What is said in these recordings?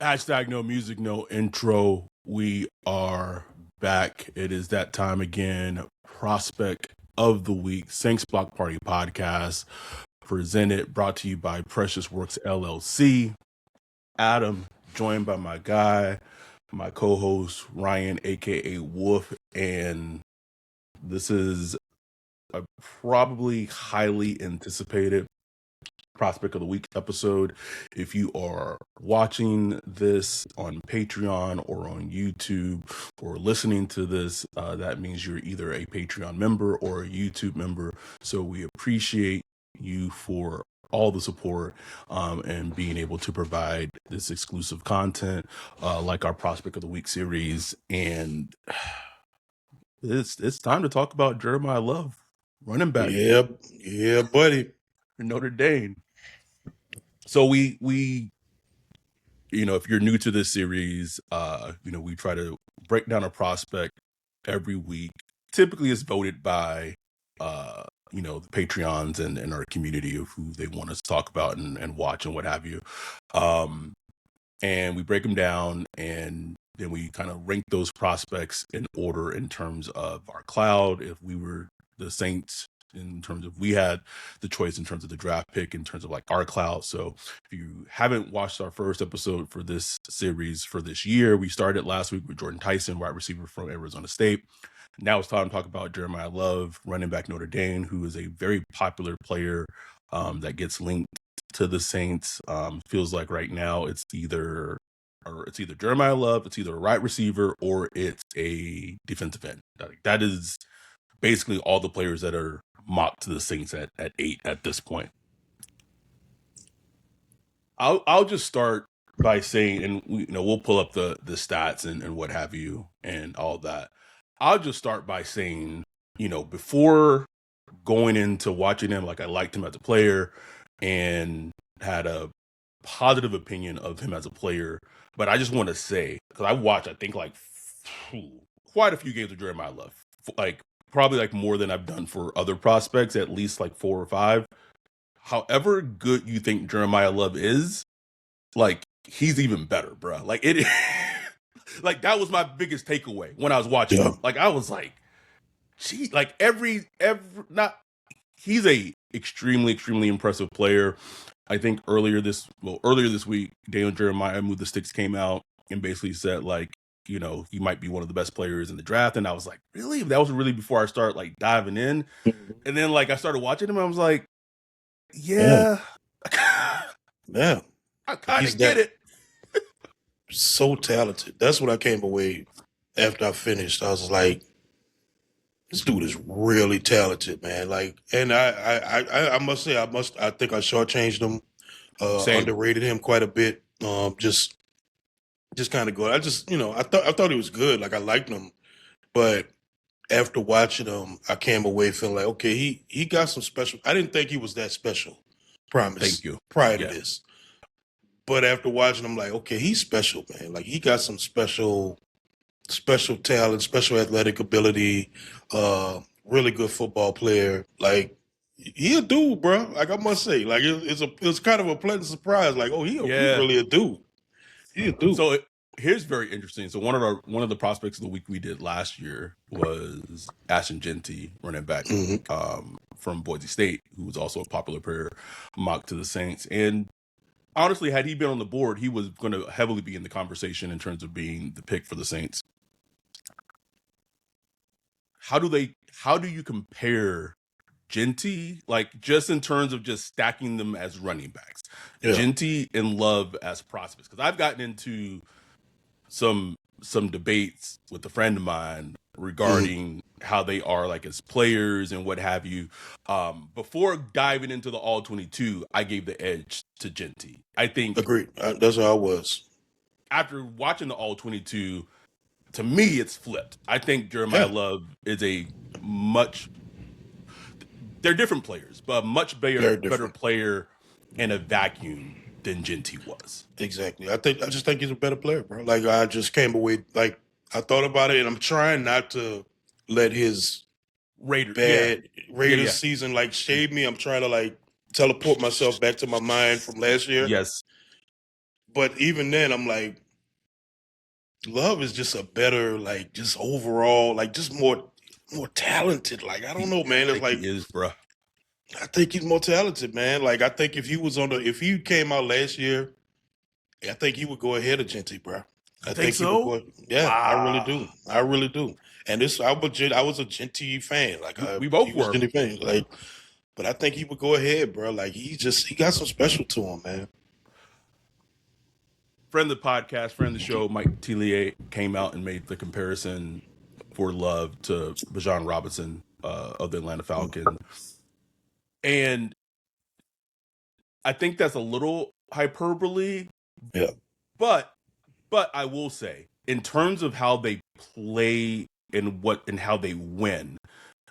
Hashtag no music, no intro. We are back. It is that time again. Prospect of the Week, Saints Block Party podcast, brought to you by Precious Works LLC. Adam, joined by my guy, my co-host Ryan, aka Wolf, and this is a probably highly anticipated Prospect of the Week episode. If you are watching this on Patreon or on YouTube or listening to this, that means you're either a Patreon member or a YouTube member. So we appreciate you for all the support and being able to provide this exclusive content like our Prospect of the Week series. And it's time to talk about Jeremiyah Love, running back Yeah, buddy. for Notre Dame. So we if you're new to this series, we try to break down a prospect every week. Typically it's voted by the Patreons and our community of who they want us to talk about and watch and what have you. And we break them down, and then we kind of rank those prospects in order in terms of our cloud. If we were the Saints, in terms of we had the choice in terms of the draft pick, in terms of like our cloud. So if you haven't watched our first episode for this series for this year, we started last week with Jordan Tyson, wide receiver from Arizona State. Now it's time to talk about Jeremiyah Love, running back Notre Dame, who is a very popular player that gets linked to the Saints. Feels like right now it's either Jeremiyah Love, it's either a right receiver or it's a defensive end. That is basically all the players that are mocked to the Saints at 8 at this point. I'll just start by saying, and we'll pull up the stats and what have you and all that. I'll just start by saying, before going into watching him, like I liked him as a player and had a positive opinion of him as a player. But I just want to say, because I watched, I think like quite a few games of Jeremiyah Love, like probably like more than I've done for other prospects, at least like 4 or 5. However good you think Jeremiyah Love is, like he's even better, bro. Like it, like that was my biggest takeaway when I was watching him. Like I was like, gee, like every not. He's a extremely impressive player. I think earlier this week, Daniel Jeremiah Move the Sticks came out and basically said like, he might be one of the best players in the draft. And I was like, really? That was really before I started like diving in. And then like I started watching him, I was like, yeah. Yeah. I kind of get it. So talented. That's what I came away after I finished. I was like, this dude is really talented, man. Like, and I must say, I think I shortchanged him, underrated him quite a bit. Just kind of good. I thought he was good. Like I liked him, but after watching him, I came away feeling like, okay, he got some special. I didn't think he was that special. Promise. Thank you. Prior to this. But after watching him, like, okay, he's special, man. Like he got some special talent, special athletic ability, really good football player. Like he a dude, bro. Like I must say, like it's kind of a pleasant surprise. Like, oh, he really a dude. He a dude. So here's very interesting. So one of the prospects of the week we did last year was Ashton Jeanty, running back from Boise State, who was also a popular player mocked to the Saints. And honestly, had he been on the board, he was going to heavily be in the conversation in terms of being the pick for the Saints. How do you compare Jeanty, like just in terms of just stacking them as running backs, Jeanty and Love as prospects? Because I've gotten into some debates with a friend of mine regarding how they are like as players and what have you. Before diving into the all 22, I gave the edge to Jeanty. I think agreed. That's how I was. After watching the all 22, to me it's flipped. I think Jeremiyah Love is they're different players, but a much better player in a vacuum than Jeanty was. Exactly. I just think he's a better player, bro. Like I just came away, like I thought about it, and I'm trying not to let his Raiders season like shade me. I'm trying to like teleport myself back to my mind from last year. Yes. but even then, I'm like, Love is just a better, like, just overall, like, just more talented. Like, I don't know, I man. It's think he like is, bro. I think he's more talented, man. Like, I think if he came out last year, I think he would go ahead of Genty, bro. You I think think he would so? go. Yeah, I really Wow. do. I really do. And I was a Genty fan. Like, We he both was a were. Genty fan. Like, but I think he would go ahead, bro. Like, he got some special to him, man. Friend of the podcast, friend of the show, Mike Tillier came out and made the comparison for Love to Bijan Robinson of the Atlanta Falcons. And I think that's a little hyperbole, Yeah. but I will say, in terms of how they play and how they win,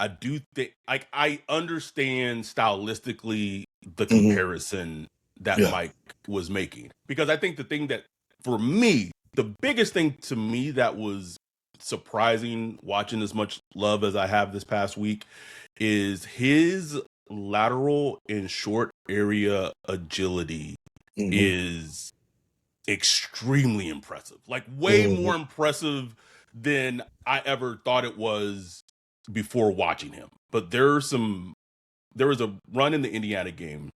I do think, like, I understand stylistically the Hmm. comparison that Yeah. Mike was making, because I think the thing that, for me, the biggest thing to me that was surprising watching as much Love as I have this past week is his lateral and short area agility Hmm. is extremely impressive. Like, way Hmm. more impressive than I ever thought it was before watching him. But there was a run in the Indiana game,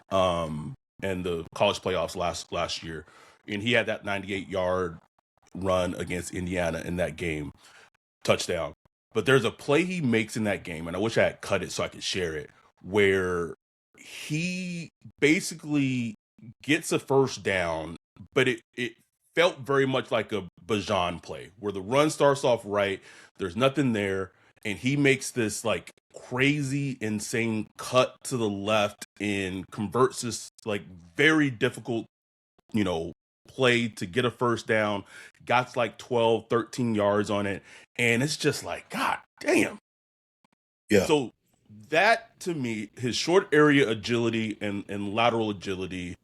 and the college playoffs last year, and he had that 98-yard run against Indiana in that game, touchdown. But there's a play he makes in that game, and I wish I had cut it so I could share it, where he basically gets a first down, but it felt very much like a Bijan play, where the run starts off right, there's nothing there, and he makes this like crazy, insane cut to the left and converts this like very difficult, play to get a first down, got like 12, 13 yards on it. And it's just like, God damn. Yeah. So that, to me, his short area agility and lateral agility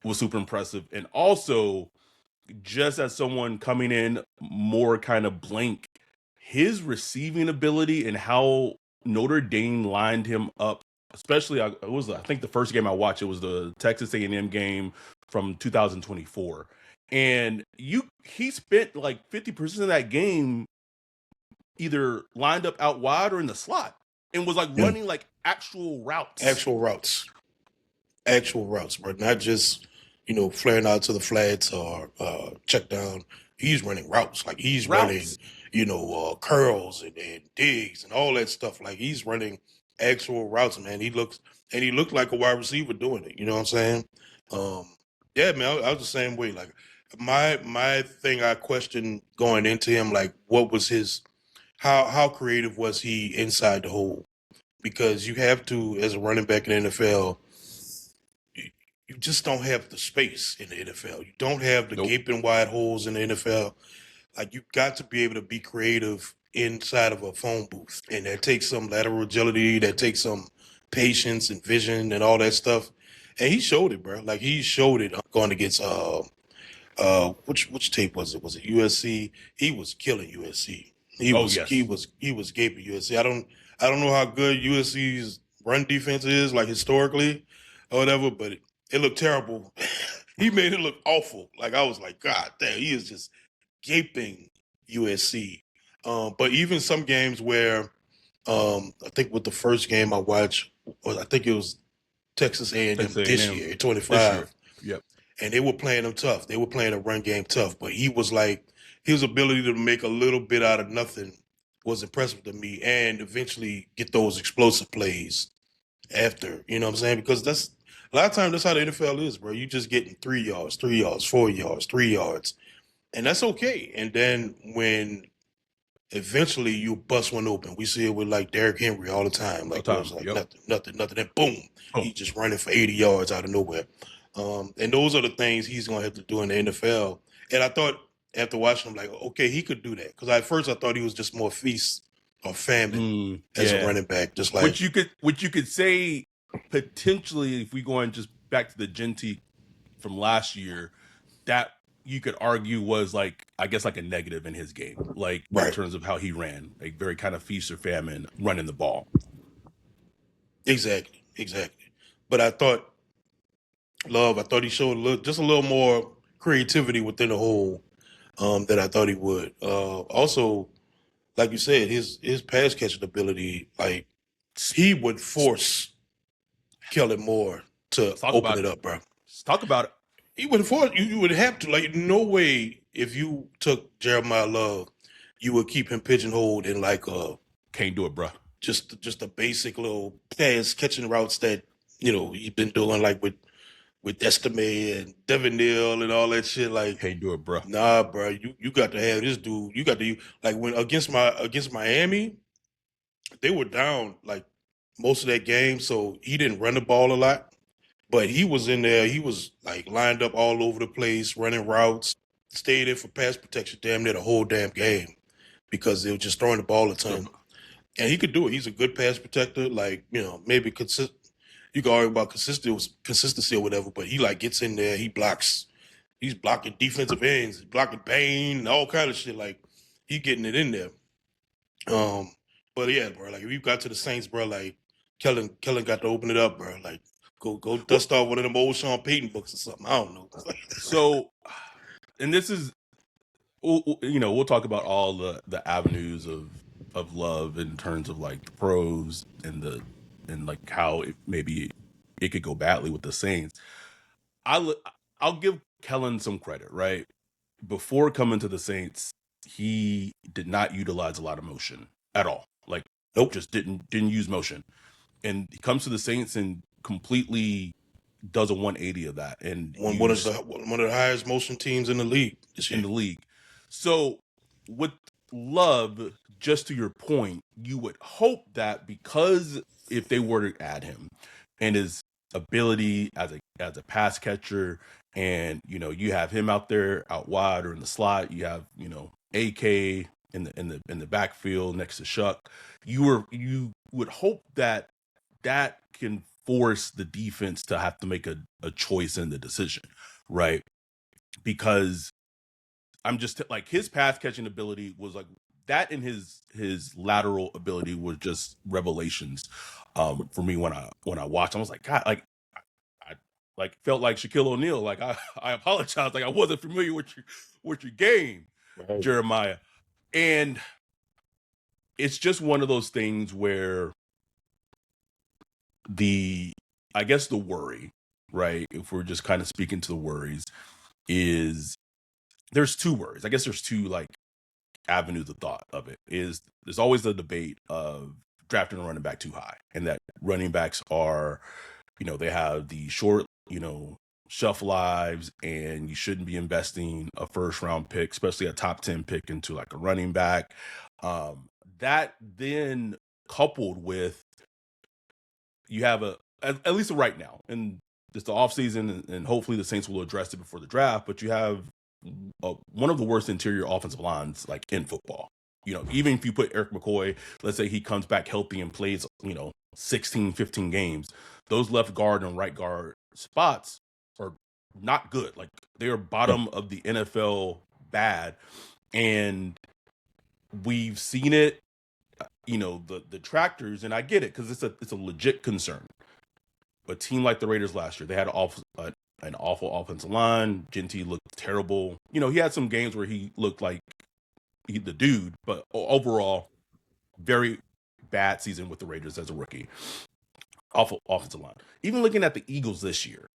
was super impressive. And also, just as someone coming in more kind of blank, his receiving ability and how Notre Dame lined him up, especially, I think the first game I watched, it was the Texas A&M game from 2024. And he spent like 50% of that game either lined up out wide or in the slot, and was like Yeah. running like actual routes. Actual routes. Actual routes, bro. Not just, flaring out to the flats or check down. He's running routes. Like, he's running, Routes. curls and digs and all that stuff. Like, he's running actual routes, man. He looked like a wide receiver doing it. You know what I'm saying? Um, yeah, man. I was the same way. Like, my thing I questioned going into him, like, what was his how creative was he inside the hole? Because you have to, as a running back in the NFL, you just don't have the space in the NFL. You don't have the Nope. gaping wide holes in the NFL. Like, you've got to be able to be creative inside of a phone booth. And that takes some lateral agility, that takes some patience and vision and all that stuff. And he showed it, bro. Like, he showed it going against which tape was it? Was it USC? He was killing USC. He Oh was he yes. was he was gaping USC. I don't know how good USC's run defense is, like, historically or whatever, but it looked terrible. He made it look awful. Like, I was like, God damn, he is just gaping USC. But even some games where, I think with the first game I watched, I think it was Texas A&M Texas this A&M year, this year. 25, Yep. and they were playing them tough. They were playing a run game tough, but he was like, his ability to make a little bit out of nothing was impressive to me, and eventually get those explosive plays after. You know what I'm saying? Because that's a lot of times that's how the NFL is, bro. You just getting 3 yards, 3 yards, 4 yards, 3 yards, and that's okay. And then when eventually you bust one open, we see it with like Derrick Henry all the time. All Like, the it time. was like Yep. nothing, and boom, Boom. he's just running for 80 yards out of nowhere. And those are the things he's gonna have to do in the NFL. And I thought, after watching him, like, okay, he could do that, because at first I thought he was just more feast or famine as a Yeah. running back, just like, Which you could say, potentially, if we go and just back to the Genty from last year, that you could argue was like, I guess, like a negative in his game, like in right, terms of how he ran, like very kind of feast or famine running the ball. exactly. But I thought Love. I thought he showed just a little more creativity within the hole that I thought he would. Also, like you said, his pass catching ability, like he would force Kellen Moore to Let's talk open about it it. up, bro. Let's talk about it. He would force you. You would have to, like, no way if you took Jeremiah Love, you would keep him pigeonholed in like Can't do it, bro. just a basic little pass catching routes that he's been doing like with Estime and Devin Neal and all that shit. Like, Can't do it, bro. nah, bro, you got to have this dude. You got to like when against Miami, they were down like most of that game, so he didn't run the ball a lot. But he was in there. He was like lined up all over the place, running routes, stayed in for pass protection damn near the whole damn game because they were just throwing the ball a ton. And he could do it. He's a good pass protector. Like, maybe you can argue about consistency or whatever, but he like gets in there, he blocks. He's blocking defensive ends, blocking Bane, all kind of shit. Like, he getting it in there. But yeah, bro, like if you got to the Saints, bro, like Kellen got to open it up, bro. Like go dust off one of them old Sean Payton books or something. I don't know. So, and this is, we'll talk about all the avenues of Love in terms of like the pros and like how maybe it could go badly with the Saints. I'll give Kellen some credit, right? Before coming to the Saints, he did not utilize a lot of motion at all. Like, Nope. just didn't use motion. And he comes to the Saints and completely does a 180 of that. And One of the highest motion teams in the league this year. in the league. So with Love, just to your point, you would hope that because if they were to add him and his ability as a pass catcher, and you have him out there out wide or in the slot, you have AK in the backfield next to Shough, you would hope that can force the defense to have to make a choice in the decision, right? Because I'm just like, his pass catching ability was like that, and his lateral ability was just revelations for me when I watched. I was like, God, like I like felt like Shaquille O'Neal. Like I apologize, like I wasn't familiar with your game, Right. Jeremiah. And it's just one of those things where I guess the worry, right? If we're just kind of speaking to the worries, is there's two worries. I guess there's two like avenues of thought of it. Is there's always the debate of drafting a running back too high, and that running backs are, they have the short, shelf lives, and you shouldn't be investing a first round pick, especially a top 10 pick, into like a running back. That then coupled with you have at least right now, and it's the offseason, and hopefully the Saints will address it before the draft, but you have one of the worst interior offensive lines like in football. Even if you put Eric McCoy, let's say he comes back healthy and plays 16 15 games, those left guard and right guard spots are not good. Like, they are bottom of the NFL bad, and we've seen it. The detractors, and I get it because it's a legit concern. A team like the Raiders last year, they had an awful offensive line. Genty looked terrible. He had some games where he looked like the dude, but overall, very bad season with the Raiders as a rookie. Awful offensive line. Even looking at the Eagles this year,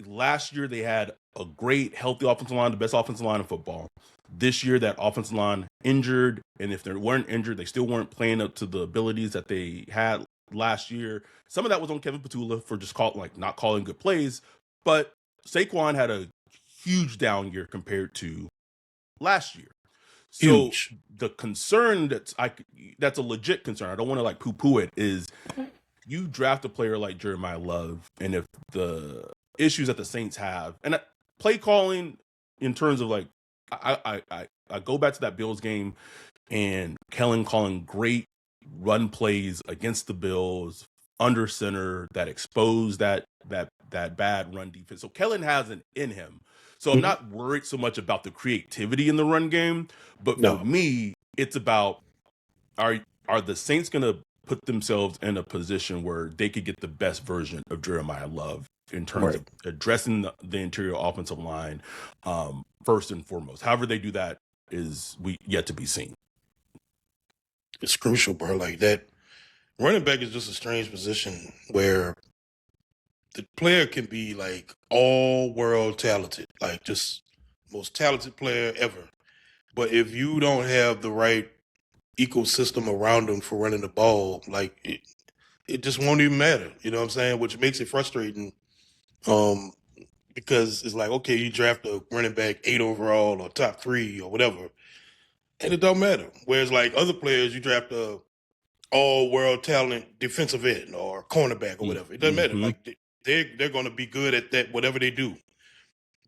last year they had a great, healthy offensive line, the best offensive line in football. This year, that offensive line injured, and if they weren't injured, they still weren't playing up to the abilities that they had last year. Some of that was on Kevin Petula for just not calling good plays, but Saquon had a huge down year compared to last year. So Huge. the concern that's a legit concern, I don't want to like poo-poo it, is you draft a player like Jeremiah Love, and if the issues that the Saints have, and play calling in terms of like, I go back to that Bills game and Kellen calling great run plays against the Bills under center that exposed that bad run defense. So Kellen has it in him. So I'm not worried so much about the creativity in the run game, but for me, it's about are the Saints going to put themselves in a position where they could get the best version of Jeremiyah Love in terms of addressing the interior offensive line first and foremost. However they do that is yet to be seen. It's crucial, bro. Like that running back is just a strange position where the player can be like all world talented, like just most talented player ever. But if you don't have the right ecosystem around them for running the ball, like it just won't even matter. You know what I'm saying? Which makes it frustrating. Because it's like, okay, you draft a running back 8 overall or top 3 or whatever, and it don't matter. Whereas like other players, you draft a all world talent defensive end or cornerback or whatever. It doesn't matter. Like they're going to be good at that, whatever they do.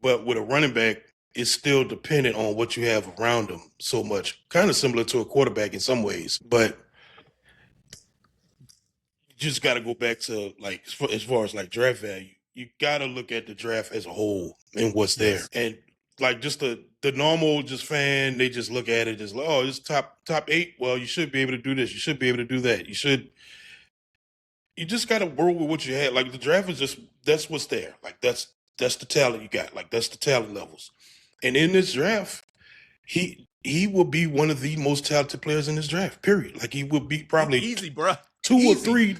But with a running back, it's still dependent on what you have around them so much. Kind of similar to a quarterback in some ways, but you just got to go back to like as far as like draft value. You got to look at the draft as a whole and what's there. And like just the normal just fan, they just look at it as like, oh, it's top 8. Well, you should be able to do this. You should be able to do that. You just got to work with what you had. Like the draft is just, that's what's there. Like that's the talent you got. Like that's the talent levels. And in this draft, he will be one of the most talented players in this draft, period. Like he will be probably easy, bro. 2 or 3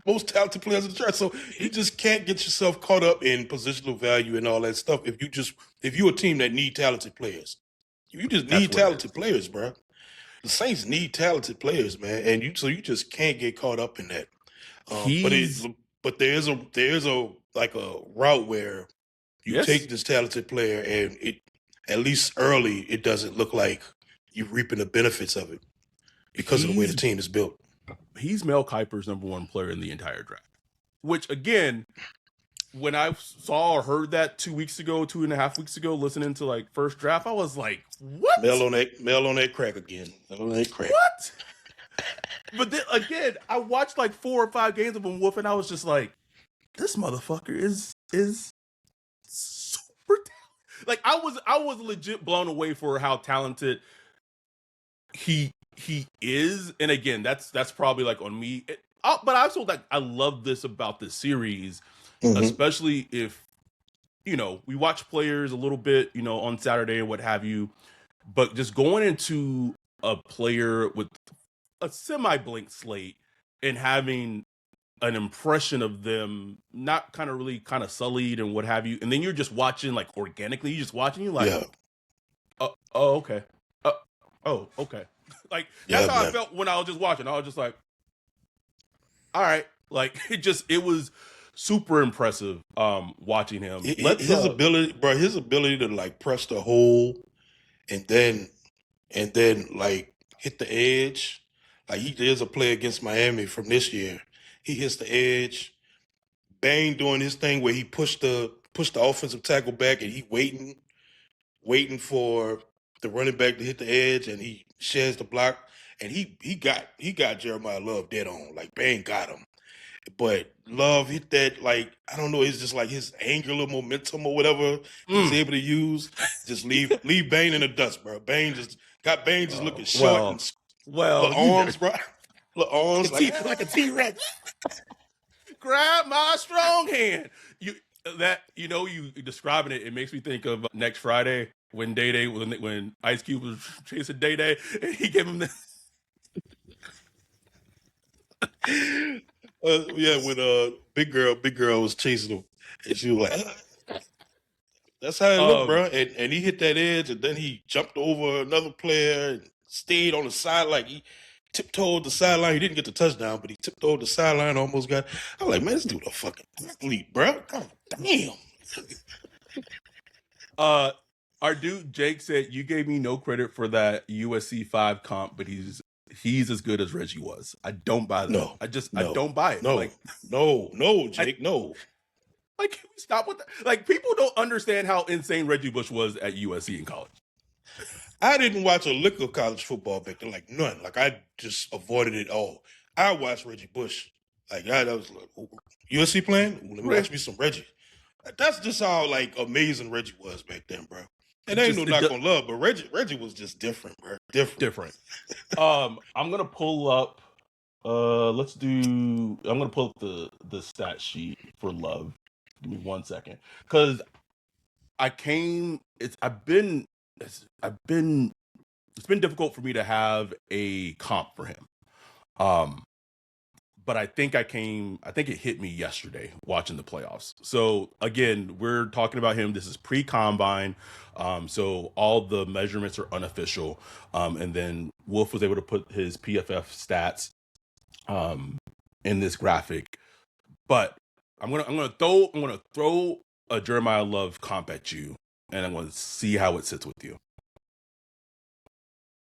most talented players in the draft. So you just can't get yourself caught up in positional value and all that stuff. If you're a team that need talented players, you just need talented players, bro. The Saints need talented players, man, and you just can't get caught up in that. But there is a like a route where you take this talented player and it, at least early, it doesn't look like you're reaping the benefits of it because of the way the team is built. He's Mel Kiper's #1 player in the entire draft, which again, when I saw or heard that 2.5 weeks ago, listening to like first draft, I was like, what? Mel on that crack again. Mel on that crack. What? But then again, I watched like 4 or 5 games of him, Wolf, and I was just like, this motherfucker is super talented. Like I was legit blown away for how talented he is. And again, that's probably like on me. But I also like, I love this about this series, especially if, we watch players a little bit, on Saturday and what have you, but just going into a player with a semi-blank slate and having an impression of them not kind of sullied and what have you, and then you're just watching like organically, you're just watching, you like, oh, okay. Oh, okay. Like, that's how I felt when I was just watching. I was just like, all right. Like, it was super impressive watching him. His ability to like press the hole and then like hit the edge. Like there's a play against Miami from this year. He hits the edge. Bain doing his thing where he pushed the offensive tackle back and he waiting for the running back to hit the edge, and he sheds the block, and he got Jeremiyah Love dead on. Like Bain got him, but Love hit that, like, I don't know, it's just like his angular momentum or whatever he's able to use. Just leave Bain in the dust, bro. Bain just looking short and little arms, bro. Little arms like a T-Rex. Grab my strong hand. You describing it makes me think of next Friday when when Ice Cube was chasing Day and he gave him the when big girl was chasing him and she was like, that's how it looked, bro. And he hit that edge and then he jumped over another player and stayed on the side, like he tiptoed the sideline. He didn't get the touchdown, but he tiptoed the sideline, almost got. I was like, man, this dude a fucking athlete, bro. God damn. Our dude Jake said, you gave me no credit for that USC 5 comp, but he's as good as Reggie was. I don't buy that. No, I don't buy it. No, like, no, Jake, no. Like, can we stop with that? Like, people don't understand how insane Reggie Bush was at USC in college. I didn't watch a lick of college football back then, like none. Like I just avoided it all. I watched Reggie Bush. Like I was like, USC playing? Let me watch me some Reggie. That's just how like amazing Reggie was back then, bro. And ain't no knock on Love, but Reggie was just different, bro. Different. I'm gonna pull up Let's do. I'm gonna pull up the stat sheet for Love. Give me 1 second, because it's been difficult for me to have a comp for him. But I think it hit me yesterday watching the playoffs. So again, we're talking about him. This is pre-combine. So all the measurements are unofficial. And then Wolf was able to put his PFF stats in this graphic. But I'm gonna throw a Jeremiyah Love comp at you, and I'm gonna see how it sits with you.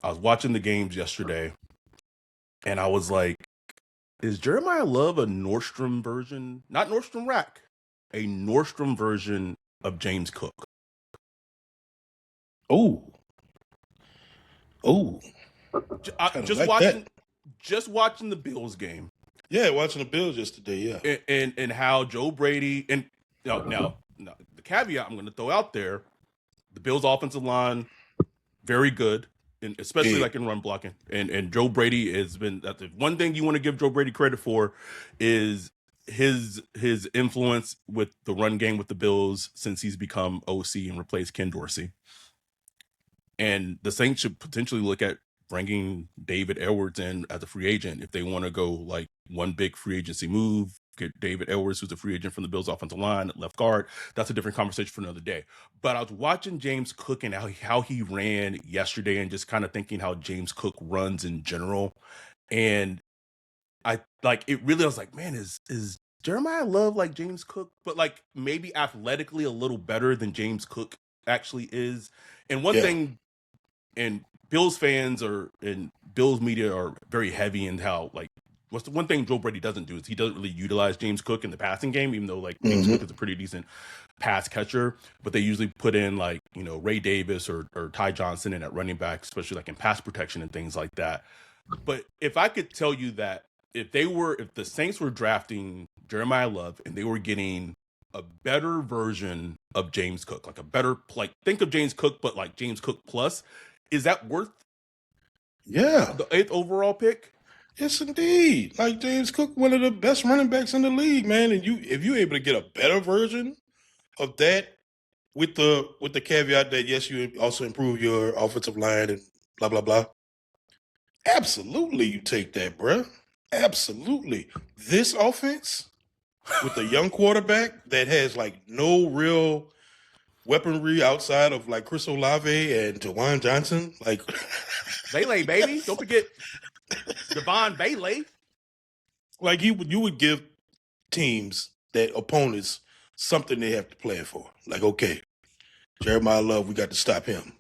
I was watching the games yesterday, and I was like, is Jeremiyah Love a Nordstrom version? Not Nordstrom Rack, a Nordstrom version of James Cook. Oh. Just watching the Bills game. Yeah, watching the Bills yesterday, yeah. And how Joe Brady, and now the caveat I'm going to throw out there, the Bills offensive line, very good, and especially like in run blocking. And Joe Brady has been, that's the one thing you want to give Joe Brady credit for is his influence with the run game with the Bills since he's become OC and replaced Ken Dorsey. And the Saints should potentially look at bringing David Edwards in as a free agent if they want to go like one big free agency move. Get David Edwards, who's a free agent from the Bills offensive line at left guard. That's a different conversation for another day. But I was watching James Cook and how he ran yesterday and just kind of thinking how James Cook runs in general. And I like it really, I was like, man, is Jeremiyah Love like James Cook, but like maybe athletically a little better than James Cook actually is. And one thing, and Bills fans and Bills media are very heavy in how, like, what's the one thing Joe Brady doesn't do is he doesn't really utilize James Cook in the passing game, even though like James Cook is a pretty decent pass catcher, but they usually put in like, you know, Ray Davis or Ty Johnson in at running back, especially like in pass protection and things like that. But if I could tell you that if the Saints were drafting Jeremiyah Love and they were getting a better version of James Cook, like a better, like think of James Cook, but like James Cook plus, is that worth the 8th overall pick? Yes, indeed. Like James Cook, one of the best running backs in the league, man. And if you're able to get a better version of that with the caveat that yes, you also improve your offensive line and blah blah blah. Absolutely, you take that, bruh. Absolutely. This offense with a young quarterback that has like no real weaponry outside of like Chris Olave and Jawan Johnson, like Bailey, baby. Don't forget Devon Bailey. Like you would give teams that opponents something they have to plan for. Like, okay, Jeremiyah Love, we got to stop him.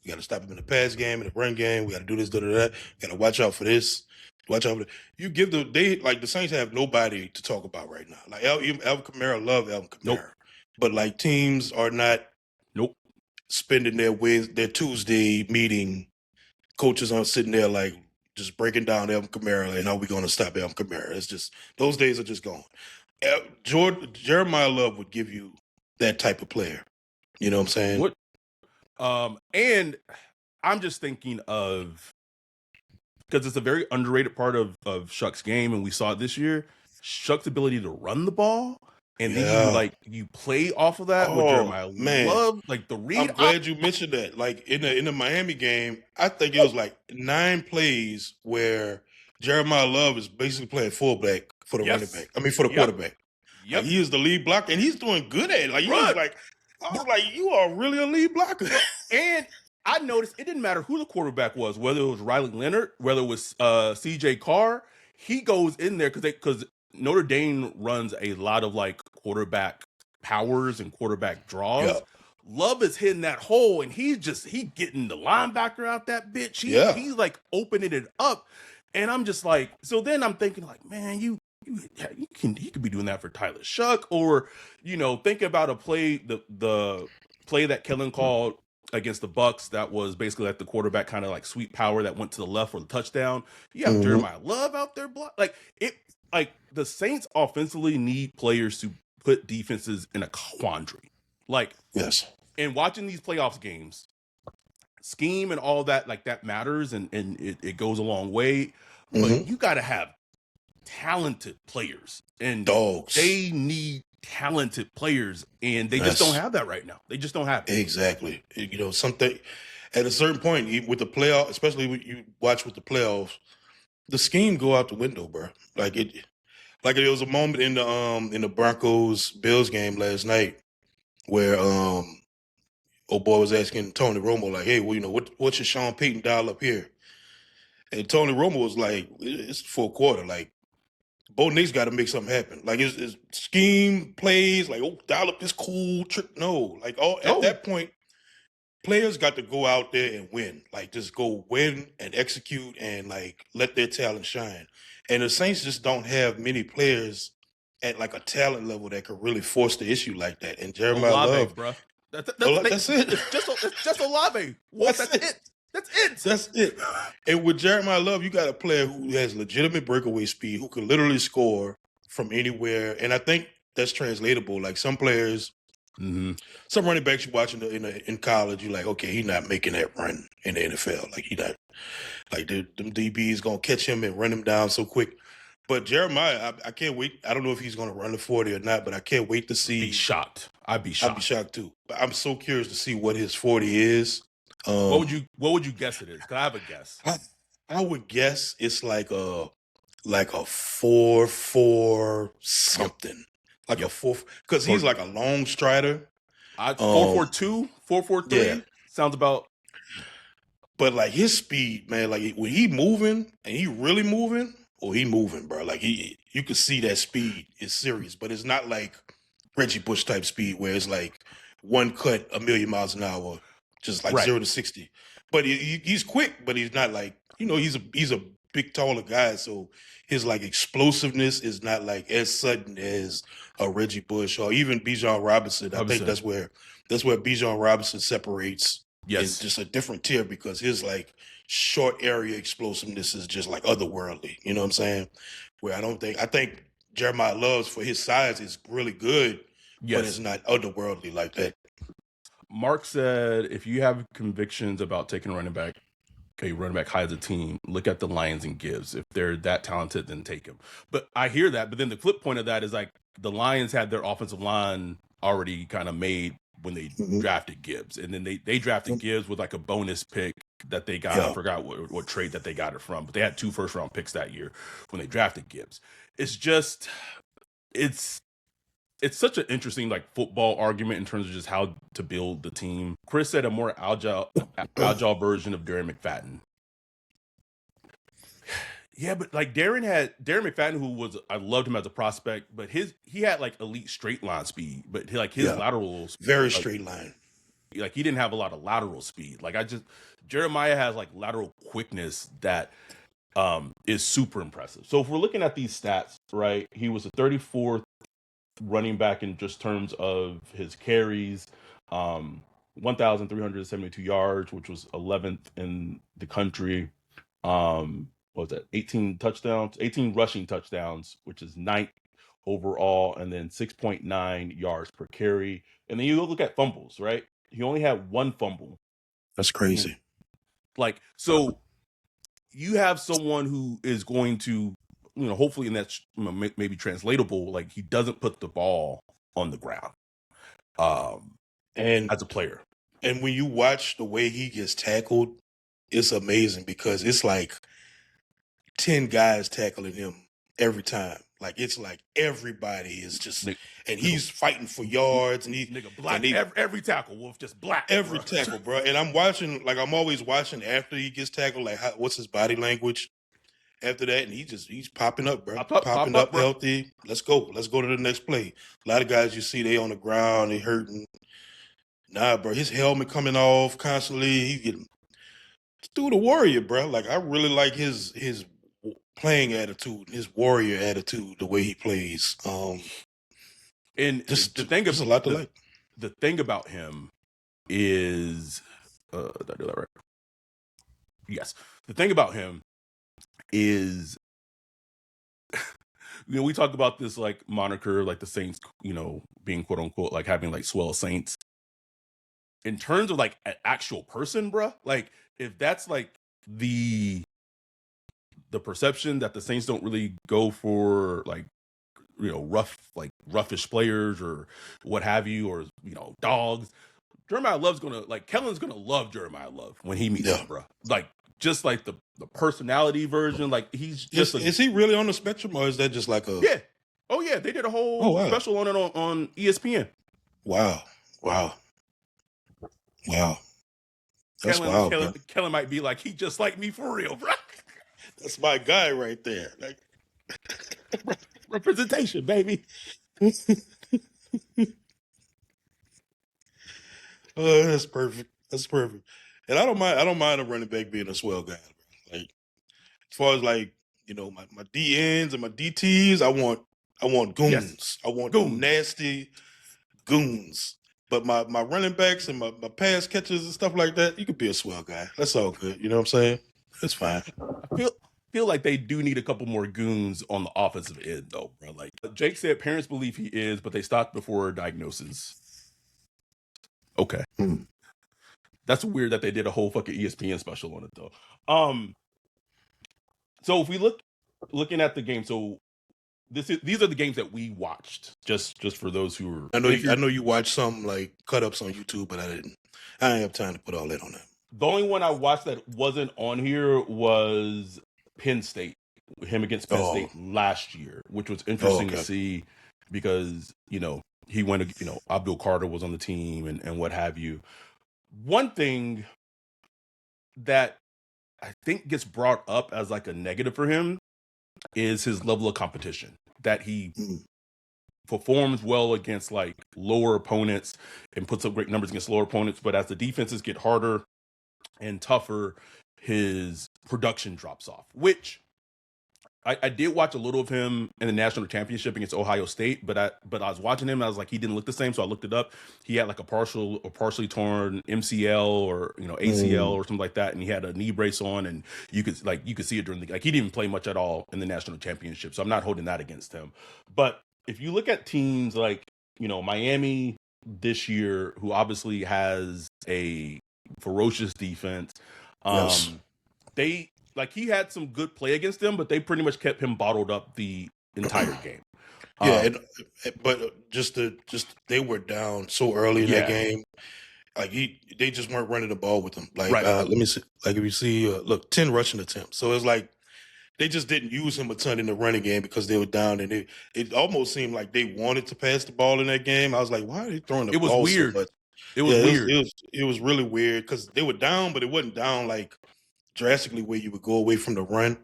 We got to stop him in the pass game, in the run game. We got to do this, da da da. Got to watch out for this. Watch out for that. You give the Saints have nobody to talk about right now. Like Alvin Kamara, love Alvin Kamara, Nope. but like teams are not spending their Tuesday meeting. Coaches aren't sitting there like just breaking down Alvin Kamara and how we going to stop Alvin Kamara. It's just those days are just gone. Jeremiyah Love would give you that type of player. You know what I'm saying? And I'm just thinking of, because it's a very underrated part of Shough's game, and we saw it this year, Shough's ability to run the ball. And then you play off of that with Jeremiyah Love, like the read. I'm glad you mentioned that. Like in the Miami game, I think it was like 9 plays where Jeremiyah Love is basically playing fullback for the running back. I mean for the quarterback. Like, he is the lead blocker, and he's doing good at it. Like I was like, you are really a lead blocker. And I noticed it didn't matter who the quarterback was, whether it was Riley Leonard, whether it was CJ Carr. He goes in there because Notre Dame runs a lot of like quarterback powers and quarterback draws. Yeah. Love is hitting that hole, and he getting the linebacker out that bitch. He's like opening it up, and I'm just like, so then I'm thinking like, man, he could be doing that for Tyler Shough, or think about a play, the play that Kellen called against the Bucks that was basically like the quarterback kind of like sweep power that went to the left for the touchdown. You have Jeremiyah Love out there block like it. Like the Saints offensively need players to put defenses in a quandary. Like, yes. And watching these playoffs games, scheme and all that, like that matters and it goes a long way. But you got to have talented players, and Dogs. they need talented players, and they just don't have that right now. They just don't have it. Exactly. You know, something at a certain point with the playoff, especially when you watch with the playoffs, the scheme go out the window, bro. Like there was a moment in the Broncos Bills game last night where old boy was asking Tony Romo, like, hey, well, you know, what should Sean Payton dial up here? And Tony Romo was like, it's the fourth quarter. Like, Bo Nick's got to make something happen. Like, his scheme plays, like, oh, dial up this cool trick. No. Like, at that point, players got to go out there and win. Like, just go win and execute and, like, let their talent shine. And the Saints just don't have many players at, like, a talent level that could really force the issue like that. And Jeremiah Love, bro. That's it. It's just Olave. That's it. That's it. And with Jeremiah Love, you got a player who has legitimate breakaway speed, who can literally score from anywhere. And I think that's translatable. Like some players, some running backs you watching in college, you're like, okay, he's not making that run in the NFL. Like he not, like them DBs gonna catch him and run him down so quick. But Jeremiah, I can't wait. I don't know if he's gonna run the 40 or not, but I can't wait to see. Be shocked. I'd be shocked too. But I'm so curious to see what his 40 is. What would you guess it is? Cause I have a guess. I would guess it's like a 4.4 something. Like a 4, because he's like a long strider. 4.42, 4.43 yeah. sounds about. But like his speed, man, like when he moving and he really moving, he moving, bro. Like you can see that speed is serious, but it's not like Reggie Bush type speed where it's like one cut 1,000,000 miles an hour, just like 0 to 60. But he's quick, but he's not like, you know, he's a big taller guy, so his like explosiveness is not like as sudden as a Reggie Bush or even Bijan Robinson. I think that's where Bijan Robinson separates. Yes, in just a different tier because his like short area explosiveness is just like otherworldly. You know what I'm saying? Where I think Jeremiah Love for his size is really good, but it's not otherworldly like that. Mark said, if you have convictions about taking running back high as a team, look at the Lions and Gibbs. If they're that talented, then take him. But I hear that. But then the flip point of that is like the Lions had their offensive line already kind of made when they drafted Gibbs. And then they drafted Gibbs with like a bonus pick that they got. I forgot what trade that they got it from. But they had 2 first-round picks that year when they drafted Gibbs. It's just, it's such an interesting like football argument in terms of just how to build the team. Chris said a more agile version of Darren McFadden. Yeah, but like Darren McFadden, who I loved him as a prospect, but he had like elite straight line speed, but his lateral speed, very straight line. Like he didn't have a lot of lateral speed. Like Jeremiah has like lateral quickness that is super impressive. So if we're looking at these stats, right, he was a 34th running back in just terms of his carries, 1,372 yards, which was 11th in the country. What was that? 18 rushing touchdowns, which is 9th overall, and then 6.9 yards per carry. And then you look at fumbles, right? He only had 1 fumble. That's crazy. Like, so you have someone who is going to, you know, hopefully, and that's maybe translatable, like he doesn't put the ball on the ground and as a player. And when you watch the way he gets tackled, it's amazing because it's like 10 guys tackling him every time. Like it's like everybody is just, and he's fighting for yards, and he's black. Every tackle, Wolf, just black. Every tackle, bro. And I'm always watching after he gets tackled, like what's his body language after that, and he's popping up, bro. Popping up, healthy. Let's go to the next play. A lot of guys you see, they on the ground, they hurting. Nah, bro, his helmet coming off constantly. He getting through the warrior, bro. Like I really like his playing attitude, his warrior attitude, the way he plays. And there's a lot to like. The thing about him is, did I do that right? Yes. The thing about him is, you know, we talk about this like moniker, like the Saints, you know, being quote unquote like having like swell Saints. In terms of like an actual person, bruh, like if that's like the the perception that the Saints don't really go for like, you know, roughish players or what have you, or, you know, dogs. Jeremiyah Love's gonna, like, Kellen's gonna love Jeremiyah Love when he meets him, bro. Like, just like the personality version. Like, he's just is he really on the spectrum, or is that just like a Oh yeah, they did a whole special on it on ESPN. Wow. That's wild. Kellen might be like, he just like me for real, bro. That's my guy right there. Like, representation, baby. Oh, that's perfect. And I don't mind a running back being a swell guy. Bro. Like, as far as like, you know, my DNs and my DTs, I want goons. Yes. I want nasty goons. But my running backs and my pass catchers and stuff like that, you could be a swell guy. That's all good. You know what I'm saying? It's fine. I feel like they do need a couple more goons on the offensive end, though, bro. Like Jake said, parents believe he is, but they stopped before diagnosis. Okay. That's weird that they did a whole fucking ESPN special on it, though. So if we looking at the game, so these are the games that we watched. Just for those who are, I know you watched some like cut ups on YouTube, but I didn't have time to put all that on there. The only one I watched that wasn't on here was Penn State, him against Penn State last year, which was interesting to see because, you know, he went, you know, Abdul Carter was on the team and what have you. One thing that I think gets brought up as like a negative for him is his level of competition, that he performs well against like lower opponents and puts up great numbers against lower opponents. But as the defenses get harder and tougher, his production drops off, which I did watch a little of him in the national championship against Ohio State, but I was watching him and I was like, he didn't look the same. So I looked it up. He had like a partially torn MCL or, you know, ACL or something like that. And he had a knee brace on, and you could see it during the, like, he didn't even play much at all in the national championship. So I'm not holding that against him. But if you look at teams like, you know, Miami this year, who obviously has a ferocious defense, he had some good play against them, but they pretty much kept him bottled up the entire game. But they were down so early in that game. Like they just weren't running the ball with him. Like let me see. Like if you see, 10 rushing attempts. So it's like they just didn't use him a ton in the running game because they were down, and it almost seemed like they wanted to pass the ball in that game. I was like, why are they throwing the ball so much? It was weird. It was really weird because they were down, but it wasn't down like drastically where you would go away from the run.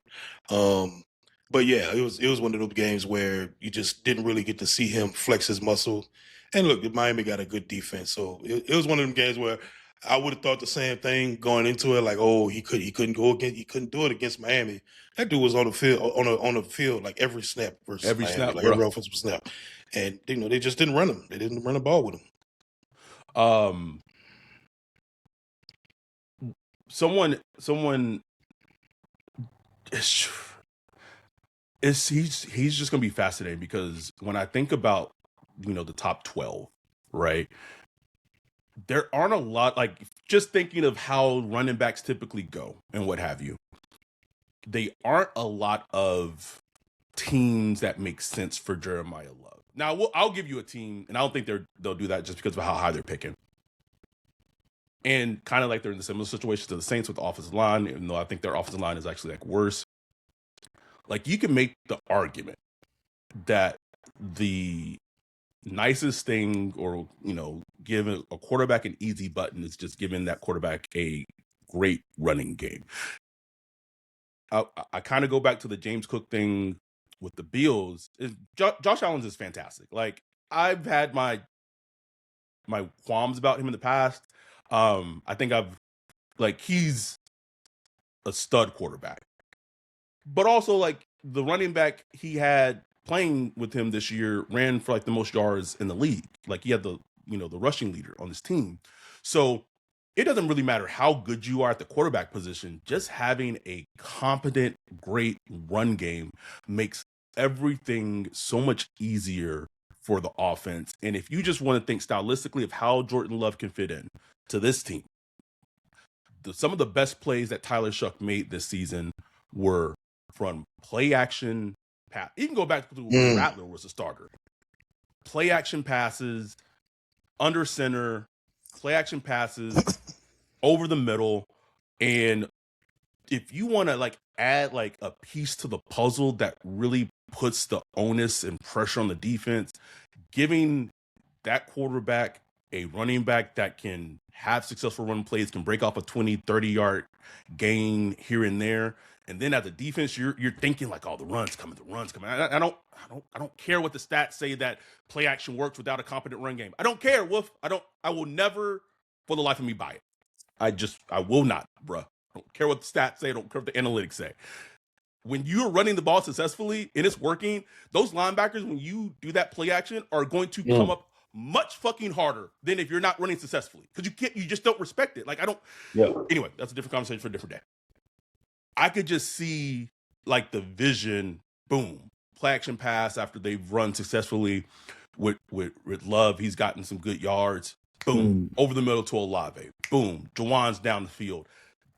But yeah, it was one of those games where you just didn't really get to see him flex his muscle. And look, Miami got a good defense, so it was one of them games where I would have thought the same thing going into it, like, oh, he couldn't do it against Miami. That dude was on the field on the field like every snap versus every Miami, snap, like every offensive snap, and you know they just didn't run him. They didn't run the ball with him. Someone he's just gonna be fascinating, because when I think about, you know, the top 12, right, there aren't a lot, like, just thinking of how running backs typically go and what have you, they aren't a lot of teams that make sense for Jeremiyah Love. Now I'll give you a team, and I don't think they'll do that just because of how high they're picking. And kind of like they're in a similar situation to the Saints with the offensive line, even though I think their offensive line is actually like worse. Like, you can make the argument that the nicest thing, or, you know, giving a quarterback an easy button, is just giving that quarterback a great running game. I kind of go back to the James Cook thing with the Bills. Josh Allen is fantastic. Like, I've had my qualms about him in the past. I think he's a stud quarterback, but also like the running back he had playing with him this year ran for like the most yards in the league. Like, he had the rushing leader on his team. So it doesn't really matter how good you are at the quarterback position. Just having a competent, great run game makes everything so much easier for the offense. And if you just want to think stylistically of how Jordan Love can fit in to this team, some of the best plays that Tyler Shough made this season were from play action pass. You can go back to when Rattler was a starter. Play action passes, under center, play action passes, over the middle. And if you want to like add like a piece to the puzzle that really puts the onus and pressure on the defense, giving that quarterback a running back that can have successful run plays, can break off a 20, 30-yard gain here and there. And then at the defense, you're thinking like, oh, the run's coming. I don't care what the stats say that play action works without a competent run game. I don't care, Wolf. I will never for the life of me buy it. I will not, bruh. I don't care what the stats say. I don't care what the analytics say. When you're running the ball successfully and it's working, those linebackers, when you do that play action, are going to come up much fucking harder than if you're not running successfully. Because you just don't respect it. Like, I don't. Yeah. Anyway, that's a different conversation for a different day. I could just see like the vision, boom, play action pass after they've run successfully with Love. He's gotten some good yards. Boom, over the middle to Olave. Boom, Juwan's down the field.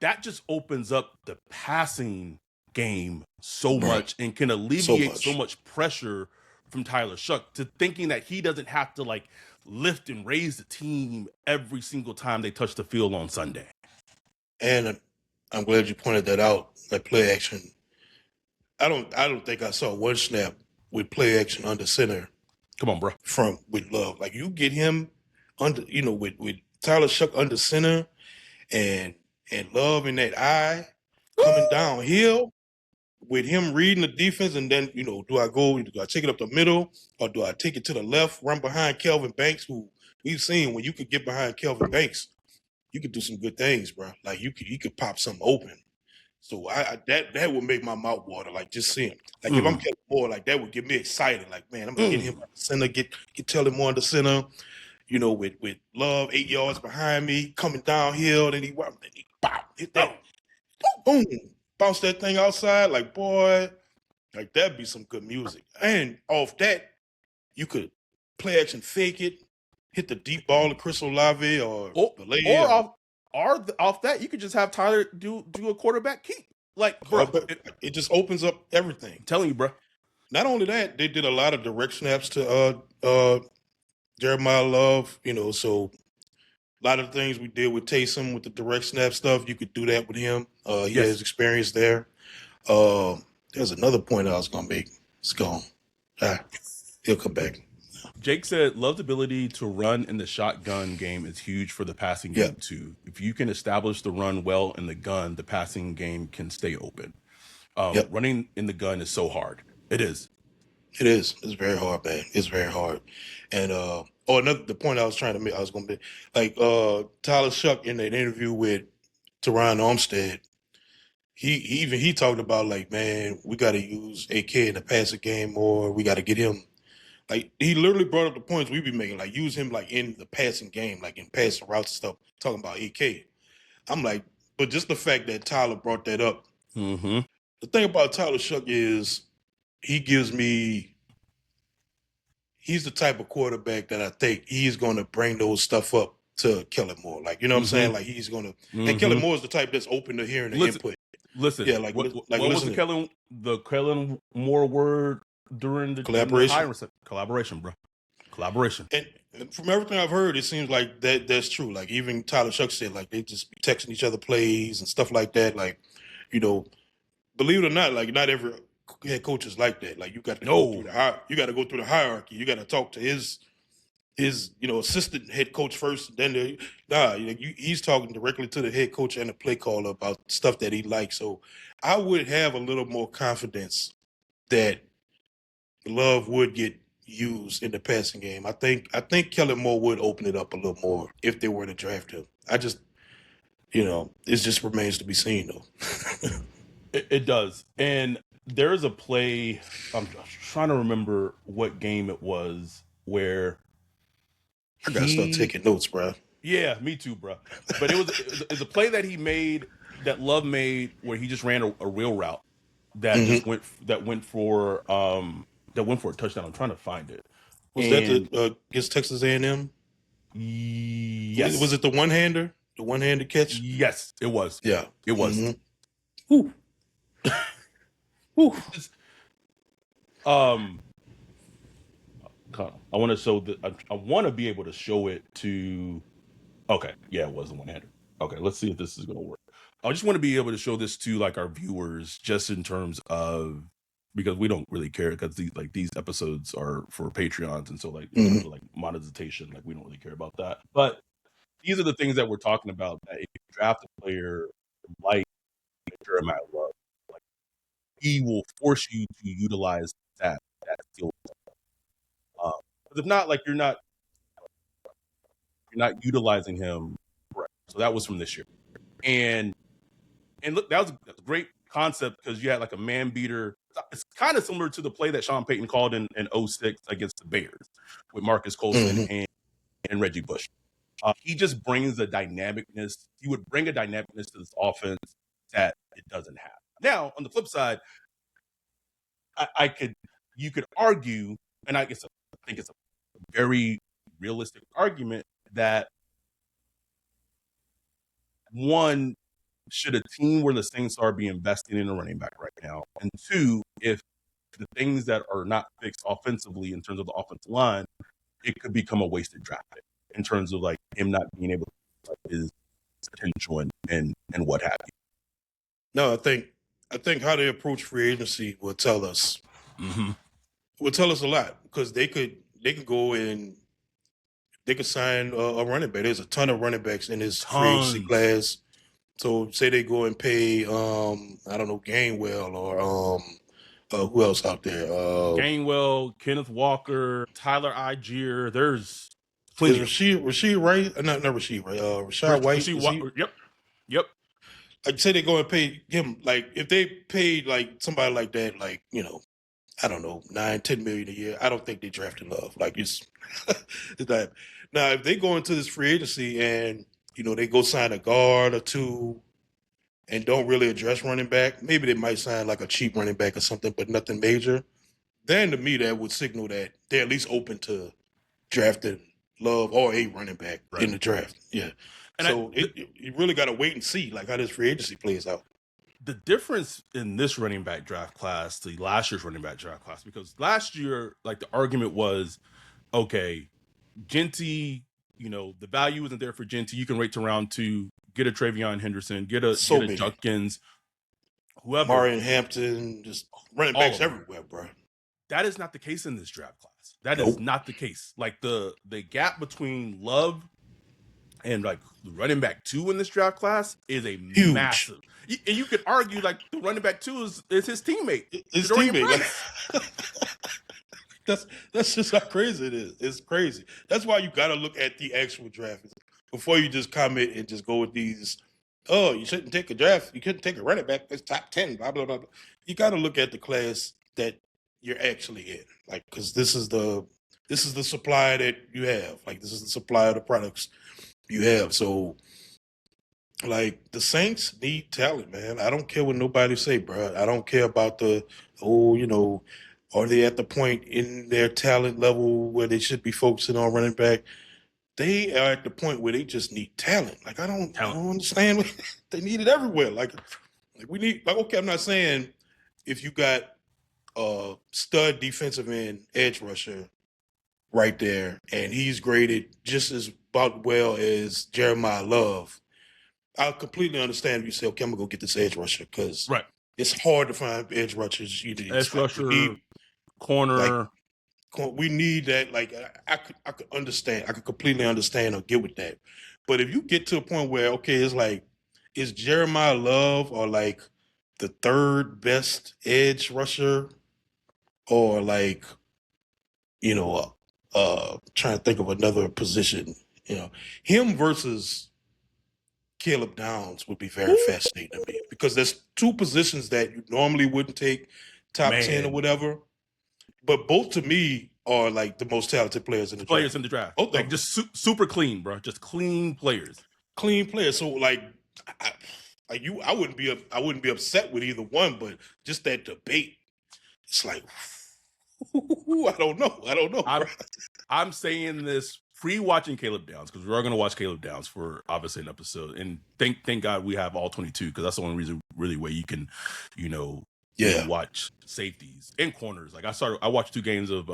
That just opens up the passing game so much and can alleviate so much pressure from Tyler Shough to thinking that he doesn't have to like lift and raise the team every single time they touch the field on Sunday. And I'm glad you pointed that out, that play action. I don't think I saw one snap with play action under center. Come on, bro. With Love. Like you get him under, with Tyler Shough under center and Love in that eye coming downhill with him reading the defense, and then, do I take it up the middle or do I take it to the left, run behind Kelvin Banks, who we've seen when you could get behind Kelvin Banks, you could do some good things, bro. Like you could pop something open. So that would make my mouth water, like just seeing him. Like if I'm Kellen Moore, like that would get me excited. Like, man, I'm gonna get him at the center, get Tellen Moore in the center, with Love 8 yards behind me, coming downhill, then he hit that, boom, bounce that thing outside. Like, boy, like that'd be some good music. And off that, you could play action, fake it, hit the deep ball to Chris Olave or off that, you could just have Tyler do a quarterback keep. Like, bro, it just opens up everything. I'm telling you, bro. Not only that, they did a lot of direct snaps to Jeremiah Love, so a lot of the things we did with Taysom with the direct snap stuff, you could do that with him. He has experience there. There's another point I was going to make. It's gone. He'll come back. Jake said Love's ability to run in the shotgun game is huge for the passing game too. If you can establish the run well in the gun, the passing game can stay open. Running in the gun is so hard. It is. It is. It's very hard, man. It's very hard. And the point I was trying to make, I was going to be like Tyler Shough in that interview with Teron Armstead. He talked about like, man, we got to use AK in the passing game more. We got to get him. Like, he literally brought up the points we be making, like, use him, like, in the passing game, like, in passing routes and stuff, talking about AK. I'm like, but just the fact that Tyler brought that up. Mm-hmm. The thing about Tyler Shough is he's the type of quarterback that I think he's going to bring those stuff up to Kellen Moore. Like, you know what I'm saying? Like, he's going to, and Kellen Moore is the type that's open to hearing the input. Listen, yeah, like, what was the Kellen Moore word during the collaboration? Collaboration, bro. Collaboration. And from everything I've heard, it seems like that's true. Like, even Tyler Shough said, like, they just be texting each other plays and stuff like that. Like, believe it or not, like, not every head coach is like that. Like, you got to go through the hierarchy. You got to talk to his assistant head coach first. Then he's talking directly to the head coach and the play caller about stuff that he likes. So I would have a little more confidence that Love would get used in the passing game. I think Kellen Moore would open it up a little more if they were to draft him. I just, it just remains to be seen, though. It does. And there is a play, I'm trying to remember what game it was, where I got to start taking notes, bro. Yeah, me too, bro. But it was a play that he made, that Love made, where he just ran a real route that just went for a touchdown. I'm trying to find it. Was that against Texas A&M? Yes. Was it the one-hander? The one-handed catch? Yes, it was. Yeah. It was. Mm-hmm. Whew. Um, I want to show I want to be able to show it to. Okay, yeah, it was the one-hander. Okay, let's see if this is going to work. I just want to be able to show this to like our viewers, just in terms of, because we don't really care, because these episodes are for Patreons, and so like in terms of like monetization, like we don't really care about that. But these are the things that we're talking about. That if you draft a player like Jeremiah Love, like he will force you to utilize that skill. Because if not, like you're not utilizing him. Right. So that was from this year, and look, that was a great concept because you had like a man beater. It's kind of similar to the play that Sean Payton called in 06 against the Bears with Marcus Colston and Reggie Bush. He just brings a dynamicness. He would bring a dynamicness to this offense that it doesn't have. Now, on the flip side, you could argue, and I think it's a very realistic argument that one, should a team where the Saints are be investing in a running back right now? And two, if the things that are not fixed offensively in terms of the offensive line, it could become a wasted draft pick in terms of like him not being able to like his potential and what have you. No, I think how they approach free agency will tell us. Will tell us a lot, because they could go and they could sign a running back. There's a ton of running backs in this free agency class. So say they go and pay, I don't know, Gainwell or who else out there? Gainwell, Kenneth Walker, Tyler Algier. There's plenty. Rashid Wright? Not Rashid Wright. Rashad White. Yep. I'd say they go and pay him, like, if they paid like somebody like that, like, you know, I don't know, 9-10 million a year, I don't think they drafted Love. Like, it's that. Now, if they go into this free agency and, you know, they go sign a guard or two and don't really address running back, maybe they might sign like a cheap running back or something, but nothing major, then to me that would signal that they're at least open to drafting Love or a running back in the draft. Yeah. And so you really got to wait and see like how this free agency plays out. The difference in this running back draft class to last year's running back draft class, because last year, like the argument was, okay, Genty, you know, the value isn't there for Genty. You can wait to round 2, get a Travion Henderson, get a Judkins, whoever. Marion Hampton, just running backs everywhere, bro. That is not the case in this draft class. That is not the case. Like the gap between Love and like the running back 2 in this draft class is a huge. Massive. And you could argue like the running back 2 is his teammate. His teammate. That's just how crazy it is. It's crazy. That's why you got to look at the actual draft before you just comment and just go with these. Oh, you shouldn't take a draft. You couldn't take a running back. It's top 10. Blah blah blah. Blah. You got to look at the class that you're actually in, like, because this is the supply that you have. Like, this is the supply of the products you have. So, like, the Saints need talent, man. I don't care what nobody say, bro. I don't care about you know, are they at the point in their talent level where they should be focusing on running back? They are at the point where they just need talent. Like, I don't understand. They need it everywhere. Like we need, like, okay, I'm not saying if you got a stud defensive end edge rusher right there and he's graded just as about well as Jeremiah Love, I completely understand if you say, okay, I'm gonna go get this edge rusher, because it's hard to find edge rushers. Edge rusher, corner. Like, we need that. Like, I could understand. I could completely understand or get with that. But if you get to a point where, okay, it's like, is Jeremiah Love or like the third best edge rusher, or like, you know, trying to think of another position, you know, him versus Caleb Downs would be very fascinating to me, because there's 2 positions that you normally wouldn't take top 10 or whatever, but both to me are like the most talented players in the draft. Both like just super clean, bro. Just clean players. So like, I wouldn't be upset with either one, but just that debate, it's like, I don't know. I'm saying this pre-watching Caleb Downs, because we are going to watch Caleb Downs for obviously an episode, and thank God we have all 22, because that's the only reason really way you can, you know, when Yeah. you watch safeties and corners. Like I watched 2 games of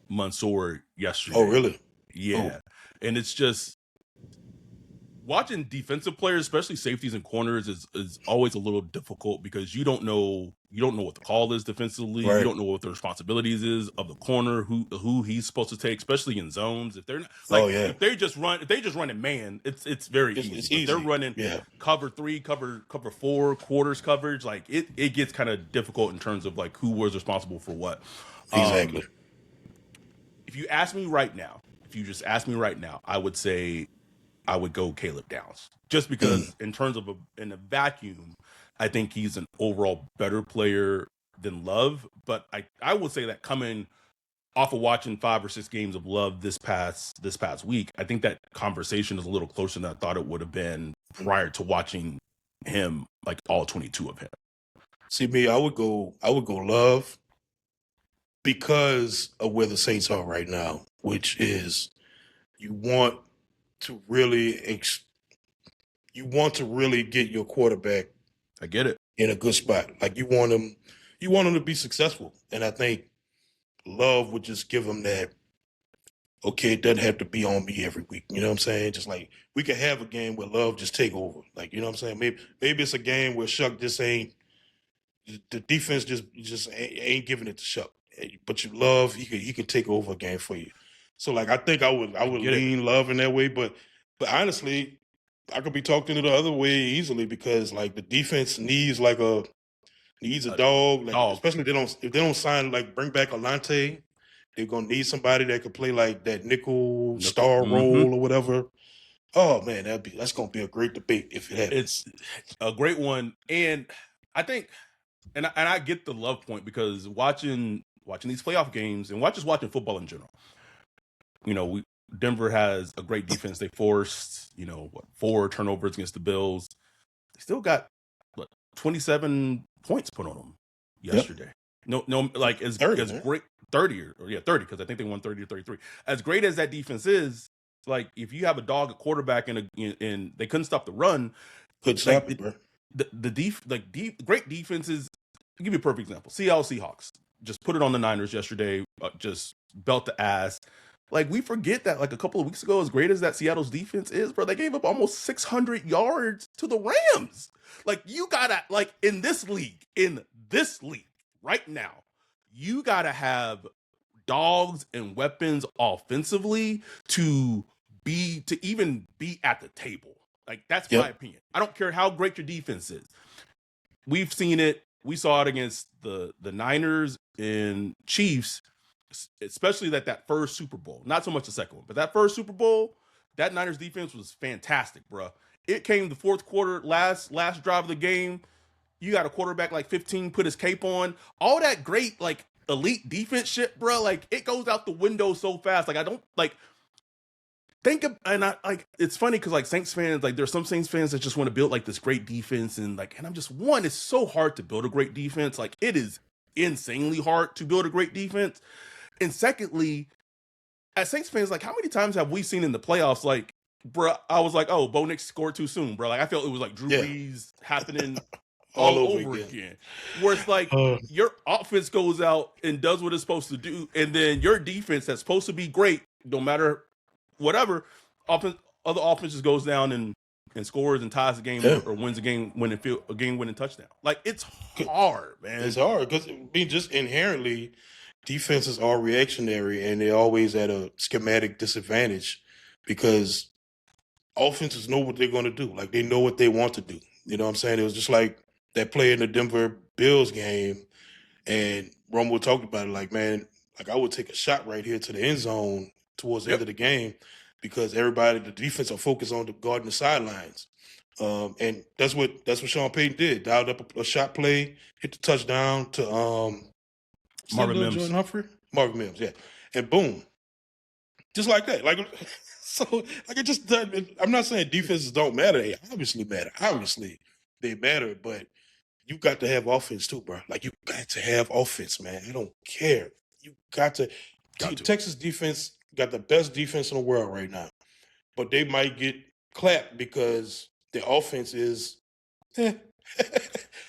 Mansour yesterday. Oh, really? Yeah. And it's just watching defensive players, especially safeties and corners, is always a little difficult because you don't know what the call is defensively. Right. You don't know what the responsibilities is of the corner, who he's supposed to take, especially in zones. If they're not, if they just run in man, it's very easy. It's But easy. they're running cover 3, cover 4, quarters coverage. Like it gets kind of difficult in terms of like who was responsible for what. Exactly. If you ask me right now, I would say I would go Caleb Downs, just because in terms of in a vacuum, I think he's an overall better player than Love. But I would say that coming off of watching 5 or 6 games of Love this past week, I think that conversation is a little closer than I thought it would have been prior to watching him, like all 22 of him. See, me, I would go Love because of where the Saints are right now, which is you want to really get your quarterback. I get it. In a good spot. Like you want him to be successful. And I think Love would just give him that, okay, it doesn't have to be on me every week. You know what I'm saying? Just like we could have a game where Love just take over. Like, you know what I'm saying? Maybe it's a game where Shough just ain't, the defense just ain't giving it to Shough. But you Love, he can take over a game for you. So like I think I would lean Love in that way, but honestly, I could be talking to the other way easily because like the defense needs a dog. Like, especially if they don't sign, like bring back Alante, they're gonna need somebody that could play like that nickel star role or whatever. Oh man, that's gonna be a great debate if it happens. It's a great one, and I think, and I get the Love point because watching these playoff games and watching football in general, Denver has a great defense. They forced 4 turnovers against the Bills. They still got 27 points put on them yesterday. Yep. No, like as 30, as great 30 or 30 because I think they won 30-33. As great as that defense is, like if you have a dog at quarterback and they couldn't stop the run, couldn't stop it, bro. Great defenses. I'll give you a perfect example. Seattle Seahawks just put it on the Niners yesterday, just belt the ass. Like we forget that like a couple of weeks ago, as great as that Seattle's defense is, bro, they gave up almost 600 yards to the Rams. Like you gotta in this league right now, you gotta have dogs and weapons offensively to even be at the table. Like that's my opinion. I don't care how great your defense is. We've seen it. We saw it against the Niners and Chiefs, especially that first Super Bowl. Not so much the second one, but that first Super Bowl, that Niners defense was fantastic, bro. It came the fourth quarter, last drive of the game. You got a quarterback like 15, put his cape on. All that great like elite defense shit, bro. Like it goes out the window so fast. Like I don't like think of, and I like it's funny because like Saints fans, like there's some Saints fans that just want to build like this great defense and I'm just it's so hard to build a great defense. Like it is insanely hard to build a great defense. And secondly, as Saints fans, like how many times have we seen in the playoffs, like, bro, I was like, oh, Bo Nix scored too soon, bro. Like I felt it was like Drew Brees happening all over again. Where it's like your offense goes out and does what it's supposed to do, and then your defense that's supposed to be great, no matter whatever, other offense just goes down and scores and ties the game or wins a game-winning touchdown. Like it's hard, man. It's hard because just inherently, defenses are reactionary and they're always at a schematic disadvantage because offenses know what they're going to do. Like they know what they want to do. You know what I'm saying? It was just like that play in the Denver Bills game, and Romo talked about it. Like, man, like I would take a shot right here to the end zone towards the end of the game because the defense are focused on guarding the sidelines. And that's what Sean Payton did. Dialed up a shot play, hit the touchdown to Marvin Mims. Jordan Humphrey? Marvin Mims, yeah. And boom. Just like that. Like so like it just doesn't. I'm not saying defenses don't matter. They obviously matter. Obviously they matter, but you got to have offense too, bro. Like you got to have offense, man. I don't care. You got to. Texas defense got the best defense in the world right now, but they might get clapped because their offense is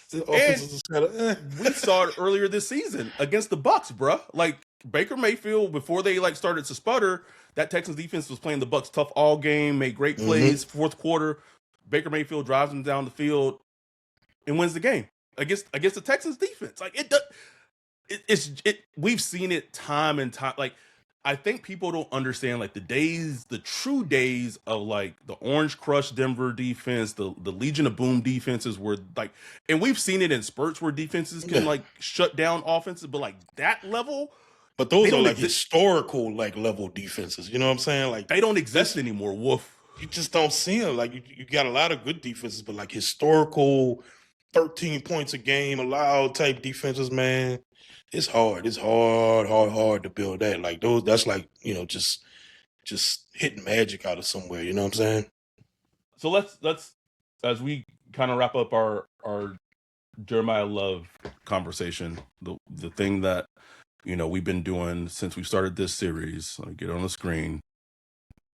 The offense And is kind of. we saw it earlier this season against the Bucks, bruh. Like Baker Mayfield, before they like started to sputter, that Texans defense was playing the Bucks tough all game, made great plays. Fourth quarter, Baker Mayfield drives them down the field and wins the game against the Texans defense. Like we've seen it time and time. Like I think people don't understand like the true days of like the Orange Crush Denver defense, the Legion of Boom defenses were like, and we've seen it in spurts where defenses can like shut down offenses, but like that level. But those are like historical like level defenses. You know what I'm saying? Like they don't exist anymore. Woof. You just don't see them. Like you got a lot of good defenses, but like historical 13 points a game allowed type defenses, man. It's hard. It's hard to build that. Like those, that's like, you know, just hitting magic out of somewhere. You know what I'm saying? So let's as we kind of wrap up our Jeremiyah Love conversation, the thing that, you know, we've been doing since we started this series. Let me get on the screen.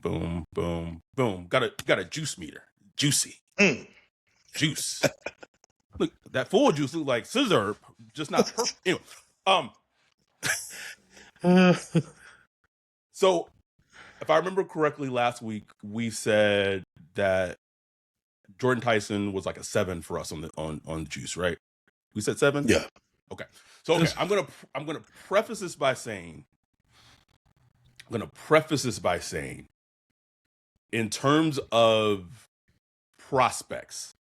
Boom, boom, boom. Got a juice meter. Juicy. Juice. Look, that full juice look like scissor, just not perfect. Anyway, so if I remember correctly, last week we said that Jordan Tyson was like a 7 for us on juice, right? We said 7? Yeah. Okay. So okay, I'm gonna preface this by saying, in terms of prospects,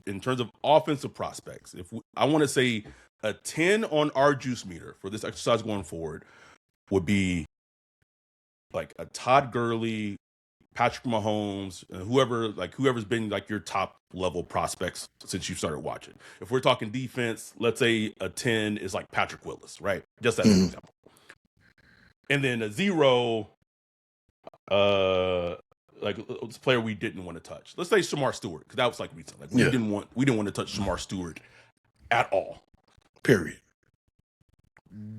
in terms of offensive prospects, I want to say a 10 on our juice meter for this exercise going forward would be like a Todd Gurley, Patrick Mahomes, whoever's been like your top level prospects since you started watching. If we're talking defense, let's say a 10 is like Patrick Willis, right? Just as an example. And then a 0, like this player we didn't want to touch. Let's say Shamar Stewart, because that was like recent. Like we didn't want to touch Shamar Stewart at all. Period.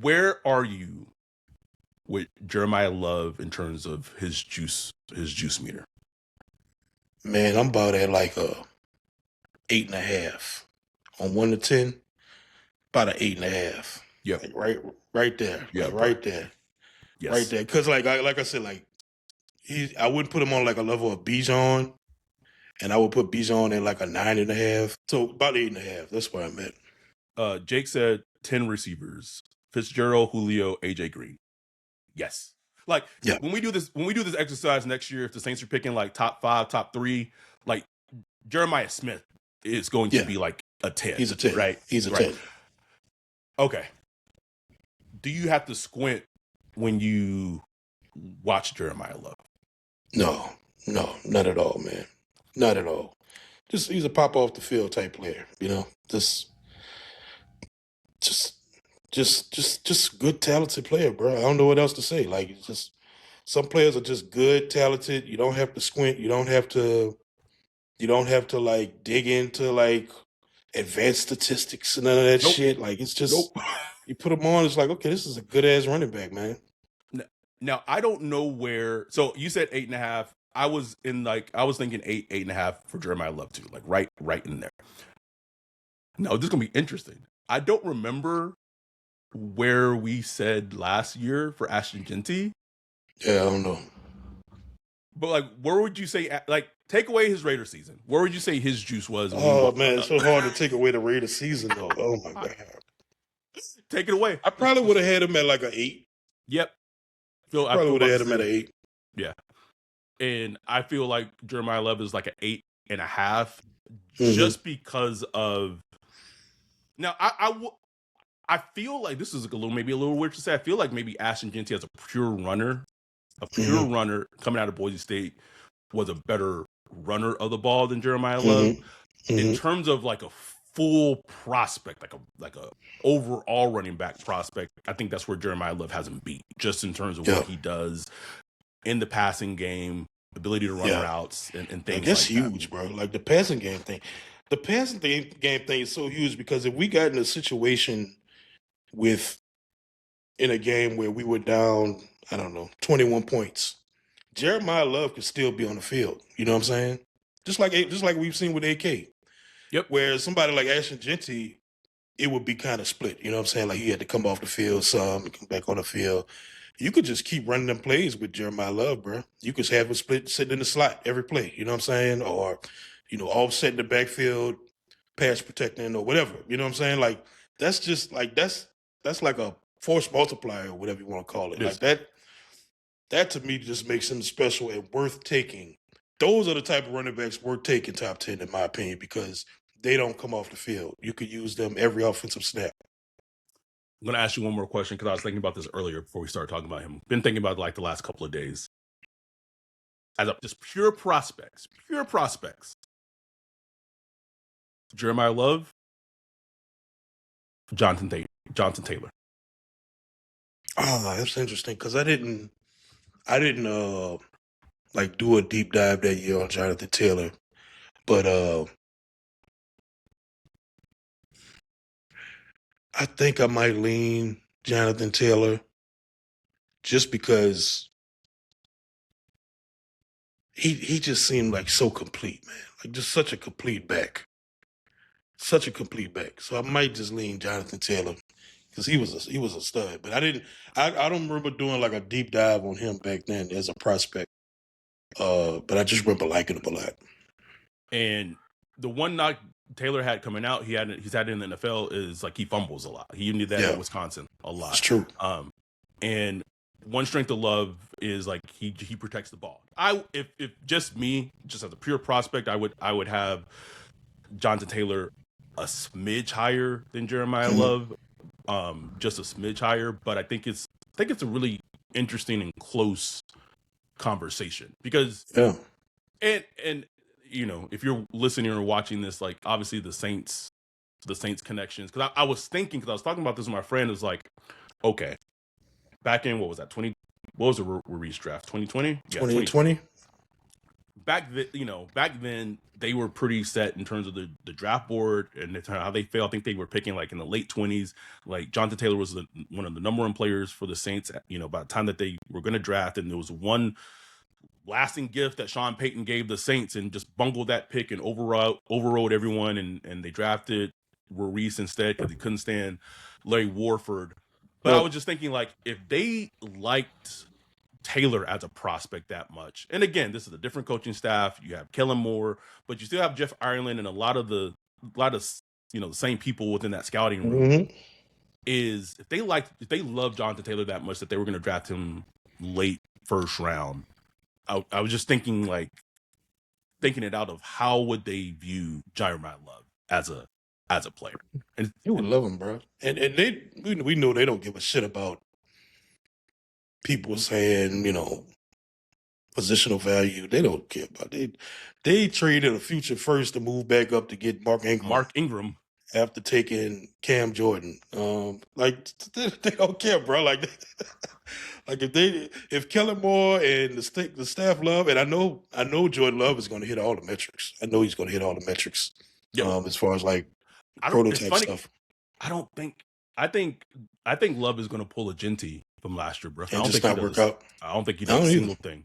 Where are you with Jeremiyah Love in terms of his juice meter? Man, I'm about at like a 8.5 on 1 to 10. About an 8.5. Yeah, like right there. Yeah, like right there. Yes. Right there. Because like I said, like I wouldn't put him on like a level of Bijan, and I would put Bijan at like a 9.5. So about 8.5. That's where I'm at. Jake said 10 receivers: Fitzgerald, Julio, AJ Green. Yes. Like when we do this exercise next year, if the Saints are picking like top 5, top 3, like Jeremiah Smith is going to be like a 10. He's a 10, right? He's a 10. Okay. Do you have to squint when you watch Jeremiyah Love? No, not at all, man. Not at all. Just he's a pop off the field type player, you know. Just good talented player, bro. I don't know what else to say. Like it's just some players are just good, talented. You don't have to squint. You don't have to like dig into like advanced statistics and none of that shit. Like it's just you put them on. It's like, okay, this is a good ass running back, man. Now I don't know where. So you said 8.5. I was thinking 8.5 for Jeremiyah Love too. Like right in there. No, this is gonna be interesting. I don't remember where we said last year for Ashton Genty. Yeah, I don't know. But like, where would you say, like, take away his Raider season? Where would you say his juice was? Oh man, it's so hard to take away the Raider season though. Oh my god, take it away. I probably would have had him at like an 8. Yep. I probably would have had him at an 8. Yeah, and I feel like Jeremiyah Love is like an 8.5, just because of. Now I feel like this is maybe a little weird to say. I feel like maybe Ashton Genty as a pure runner coming out of Boise State was a better runner of the ball than Jeremiyah Love. In terms of like a full prospect, like a overall running back prospect, I think that's where Jeremiyah Love has him beat, just in terms of what he does in the passing game, ability to run routes and things. That's like huge, bro. Like the passing game thing. The passing game thing is so huge because if we got in a situation in a game where we were down, I don't know, 21 points, Jeremiyah Love could still be on the field. You know what I'm saying? Just like we've seen with AK. Yep. Whereas somebody like Ashton Genty, it would be kind of split. You know what I'm saying? Like he had to come off the field some, come back on the field. You could just keep running them plays with Jeremiyah Love, bro. You could have him split sitting in the slot every play. You know what I'm saying? Or, offset in the backfield, pass protecting or whatever. You know what I'm saying? Like that's just like that's like a force multiplier or whatever you want to call it. Like that to me just makes him special and worth taking. Those are the type of running backs worth taking top 10 in my opinion because they don't come off the field. You could use them every offensive snap. I'm going to ask you one more question because I was thinking about this earlier before we started talking about him. Been thinking about like the last couple of days. As just pure prospects. Jeremiyah Love, Jonathan Taylor. Oh, that's interesting because I didn't like do a deep dive that year on Jonathan Taylor, but I think I might lean Jonathan Taylor just because he just seemed like so complete, man. Like just such a complete back. Such a complete back. So I might just lean Jonathan Taylor because he was a stud. But I don't remember doing like a deep dive on him back then as a prospect. But I just remember liking him a lot. And the one knock Taylor had coming out, he's had it in the NFL is like he fumbles a lot. He did that at Wisconsin a lot. It's true. And one strength of Love is like he protects the ball. If just me, just as a pure prospect, I would have Jonathan Taylor a smidge higher than Jeremiyah Love, just a smidge higher. But I think it's a really interesting and close conversation because and if you're listening or watching this, like obviously the Saints connections, because I was thinking, because I was talking about this with my friend, is like, okay, back in what was the Ruiz draft, 2020? Yeah, 2020. Back then they were pretty set in terms of the draft board and how they felt. I think they were picking like in the late 20s. Like Jonathan Taylor was one of the number one players for the Saints, by the time that they were going to draft. And there was one lasting gift that Sean Payton gave the Saints and just bungled that pick and overrode everyone. And they drafted Ruiz instead because he couldn't stand Larry Warford. But I was just thinking, like, if they liked Taylor as a prospect that much, and again, this is a different coaching staff. You have Kellen Moore, but you still have Jeff Ireland and a lot of the same people within that scouting room. Is if they love Jonathan Taylor that much that they were going to draft him late first round. I was just thinking it out of how would they view Jeremiyah Love as a player. And you would love him, bro. And we know they don't give a shit about people saying, positional value. They don't care about it. They traded a future first to move back up to get Mark Ingram after taking Cam Jordan. They don't care, bro. Like if Kellen Moore and the staff love, and I know Jordan Love is going to hit all the metrics. I know he's going to hit all the metrics. As far as like prototype stuff. I think Love is going to pull a Genty from last year, bro. I don't think he work out. I don't think he does a single thing.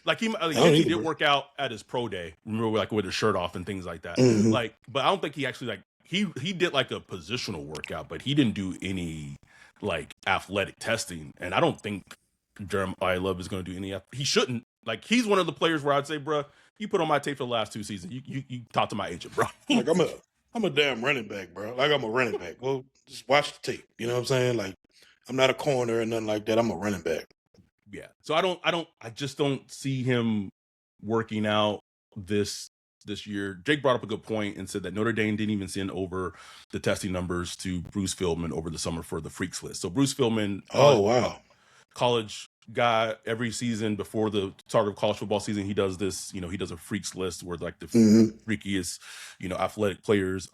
Like Genty did work out at his pro day. Remember, like with his shirt off and things like that. Like, but I don't think he actually he did like a positional workout, but he didn't do any like athletic testing. And I don't think Jeremiyah Love is going to do any. He shouldn't. Like, he's one of the players where I'd say, bro, you put on my tape for the last 2 seasons. You talk to my agent, bro. Like I'm a damn running back, bro. Like I'm a running back. Well, just watch the tape. You know what I'm saying? Like I'm not a corner or nothing like that. I'm a running back. Yeah. So I just don't see him working out this year. Jake brought up a good point and said that Notre Dame didn't even send over the testing numbers to Bruce Feldman over the summer for the freaks list. So Bruce Feldman, college guy, every season before the start of college football season, he does this, he does a freaks list where like the freakiest, athletic players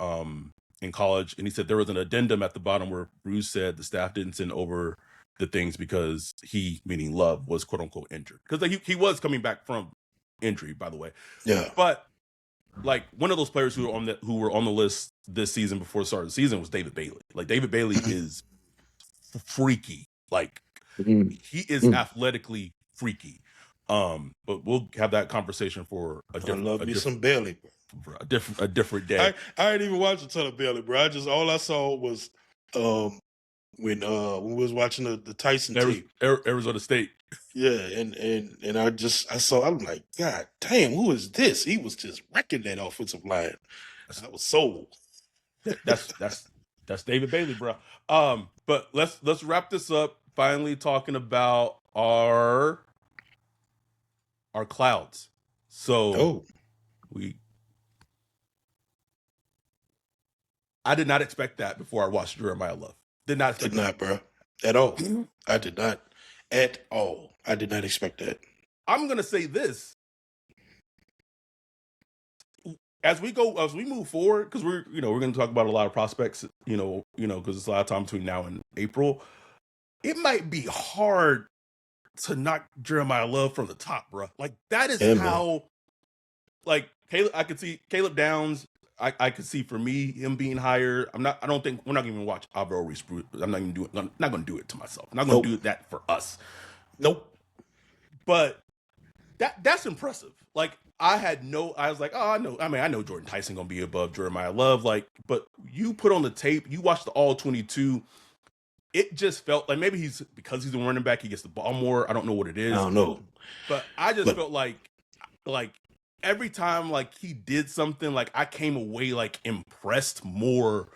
in college. And he said there was an addendum at the bottom where Bruce said the staff didn't send over the things because he, meaning Love, was quote unquote injured. Because he was coming back from injury, by the way. Yeah. But like one of those players who were on the list this season before the start of the season was David Bailey. Like David Bailey is freaky. Like he is athletically freaky. But we'll have that conversation for a different. I love me some Bailey. Bro, a different day. I didn't even watch a ton of Bailey, bro. All I saw was when we was watching the Tyson tape. Arizona State. Yeah, and I'm like, God damn, who is this? He was just wrecking that offensive line. I was sold. That's David Bailey, bro. But let's wrap this up. Finally, talking about our clouds. So I did not expect that before I watched Jeremiyah Love. Did not expect that, bro, at all. I did not at all. I did not expect that. I'm gonna say this. As we move forward, because we're going to talk about a lot of prospects, because it's a lot of time between now and April. It might be hard to knock Jeremiyah Love from the top, bro. Like that is how. Like Caleb, I could see Caleb Downs. I could see for me him being higher. I don't think we're not even watch Alvaro Reese. I'm not even I'm not going to do it to myself. I'm not going to do that for us. Nope. But that's impressive. Like. I was like, oh, I know Jordan Tyson gonna be above Jeremiyah Love, like, but you put on the tape, you watch the all 22, it just felt like maybe because he's a running back, he gets the ball more. I don't know what it is. I don't know. But I just felt like every time like he did something, like I came away like impressed more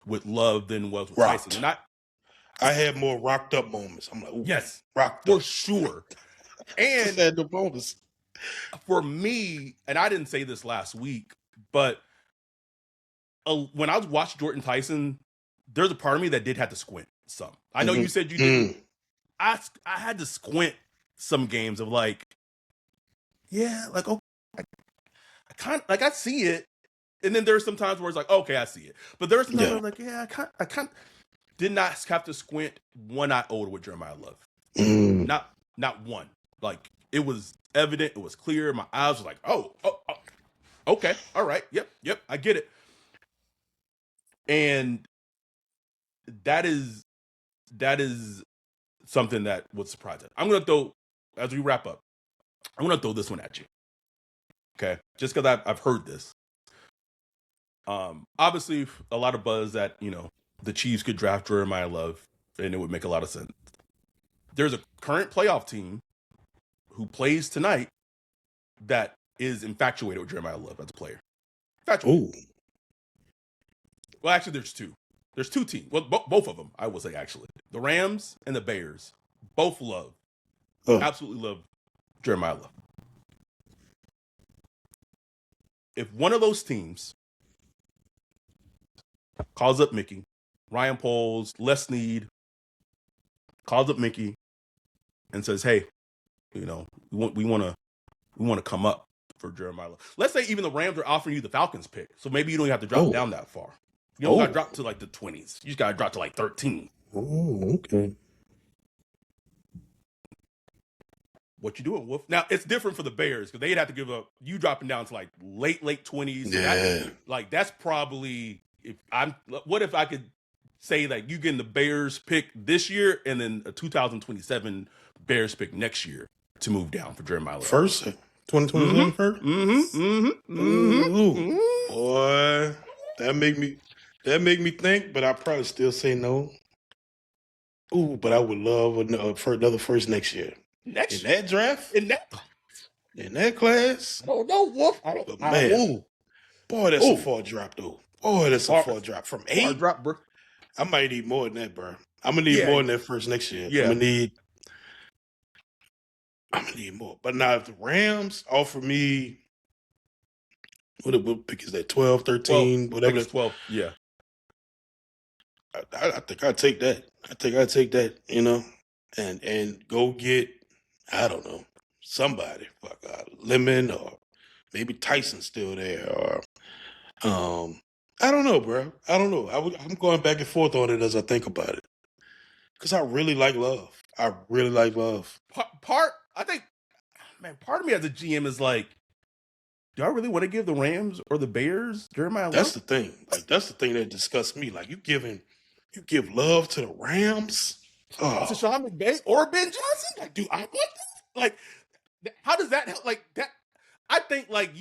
with Love than was with Tyson. I had more rocked up moments. I'm like, yes, rocked for up. sure. And just had the bonus. For me, and I didn't say this last week, but when I was watching Jordan Tyson, there's a part of me that did have to squint some. I know you said you didn't. I had to squint some games of like, yeah, like, okay, I kind like I see it, and then there's some times where it's like, okay, I see it, but there's some times where I'm like, yeah, I can't. Did not have to squint one iota with Jeremiyah Love. Not one. Like it was evident, it was clear. My eyes were like, oh, okay, all right, yep, I get it. And that is something that would surprise us. I'm gonna throw, as we wrap up, I'm gonna throw this one at you. Okay, just because I've heard this. Obviously, a lot of buzz that the Chiefs could draft Jeremiyah Love, and it would make a lot of sense. There's a current playoff team who plays tonight that is infatuated with Jeremiyah Love as a player. Infatuated. Ooh. Well, actually, there's two. There's two teams. Well, both of them, I will say, actually. The Rams and the Bears both absolutely love Jeremiyah Love. If one of those teams calls up Mickey, Ryan Poles, Les Snead, calls up Mickey and says, hey, we want to come up for Jeremiyah Love. Let's say even the Rams are offering you the Falcons pick, so maybe you don't have to drop down that far. You don't got to drop to like the 20s. You just got to drop to like 13. Oh, okay. What you doing, Wolf? Now it's different for the Bears because they'd have to give up you dropping down to like late 20s. Yeah. That's probably what if I could say like you getting the Bears pick this year and then a 2027 Bears pick next year to move down for Jeremiyah Love. First, 2027 first. Boy, that make me think, but I probably still say no. Ooh, but I would love another first next year. In that draft? In that class? Oh no, Wolf. Man, boy, that's a far drop though. Boy, that's a far drop from 8. Far drop, bro. I might need more than that, bro. I'm gonna need more than that first next year. Yeah. I'm gonna need more. But now if the Rams offer me what pick is that? 12, 13, whatever. It's 12. Yeah. I think I'd take that. I think I'd take that, and go get, I don't know, somebody. Lemon or maybe Tyson's still there or I don't know, bro. I don't know. I'm going back and forth on it as I think about it. Because I really like Love. I really like Love. Part of me as a GM is like, do I really want to give the Rams or the Bears Jeremiyah Love? That's the thing. Like, that's the thing that disgusts me. Like, you give Love to the Rams? To Sean McVay or Ben Johnson? Like, do I want that? Like, how does that help? Like, that, I think, like,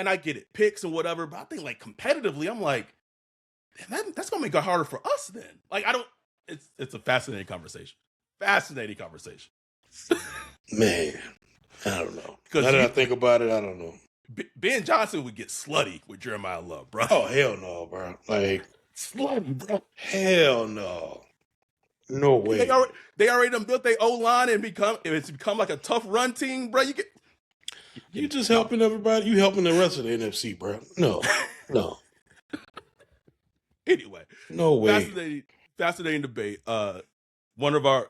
and I get it, picks and whatever, but I think like competitively, I'm like, that's gonna make it harder for us then. Like I don't. It's a fascinating conversation. Fascinating conversation. Man, I don't know. Because now that I think about it, I don't know. Ben Johnson would get slutty with Jeremiyah Love, bro. Oh hell no, bro! Like slutty, bro. Hell no. No way. They already done built their O-line and it's become like a tough run team, bro. You just helping everybody. You helping the rest of the NFC, bro. No. Anyway. No way. Fascinating debate. One of our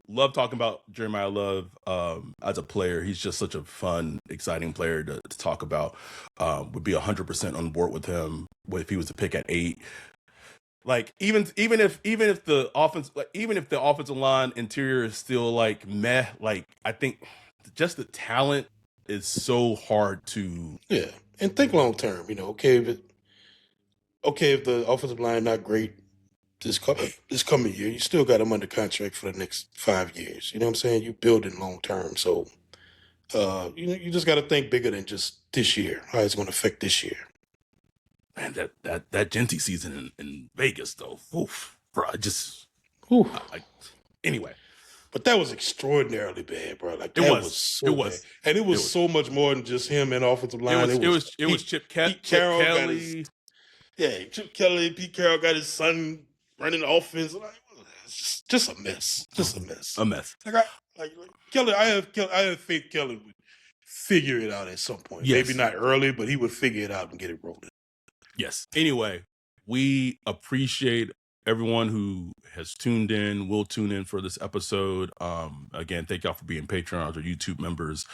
love talking about Jeremiyah Love as a player. He's just such a fun, exciting player to talk about. Would be 100% on board with him if he was to pick at 8. Like even if the offensive line interior is still like meh, like I think just the talent is so hard to and think long term. Okay, if the offensive line not great this coming year, you still got him under contract for the next 5 years. You know what I'm saying? You building long term, so you just got to think bigger than just this year. How it's going to affect this year. Man, that Genty season in Vegas though, oof, bro, anyway. But that was extraordinarily bad, bro. Like it was bad. And it was so much more than just him and offensive line. It was Chip Kelly. Chip Kelly, Pete Carroll got his son running the offense. Like, it's just a mess. Just a mess. A mess. Like Kelly, I have faith Kelly would figure it out at some point. Yes. Maybe not early, but he would figure it out and get it rolling. Yes. Anyway, we appreciate everyone who has tuned in, will tune in for this episode. Again, thank y'all for being Patreons or YouTube members.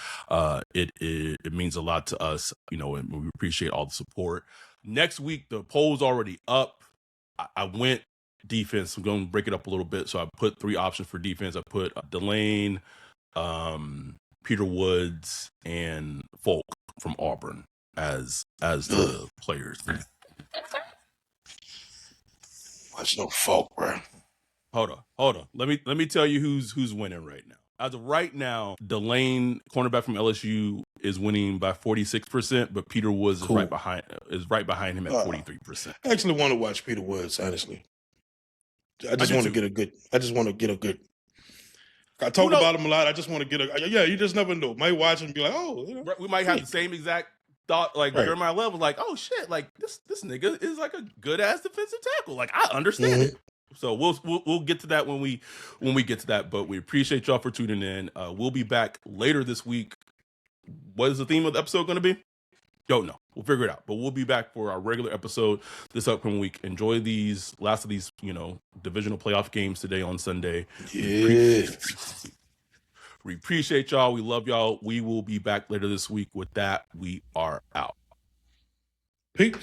It means a lot to us, and we appreciate all the support. Next week, the poll's already up. I went defense. I'm going to break it up a little bit. So I put 3 options for defense. I put Delane, Peter Woods, and Folk from Auburn as the players. Watch no Folk, bro. Hold on. Let me tell you who's winning right now. As of right now, Delane, cornerback from LSU, is winning by 46%, but Peter Woods is right behind him at 43%. I actually want to watch Peter Woods, honestly. I just want to get a good. I talk about him a lot. I just want to get you just never know. Might watch him and be like, we might have the same exact thought. Like Jeremiyah Love was like, oh shit, like this nigga is like a good ass defensive tackle. Like I understand it. So we'll get to that when we get to that. But we appreciate y'all for tuning in. We'll be back later this week. What is the theme of the episode going to be? Don't know. We'll figure it out. But we'll be back for our regular episode this upcoming week. Enjoy these last of these, divisional playoff games today on Sunday. Yeah. We appreciate y'all. We love y'all. We will be back later this week. With that, we are out. Peace.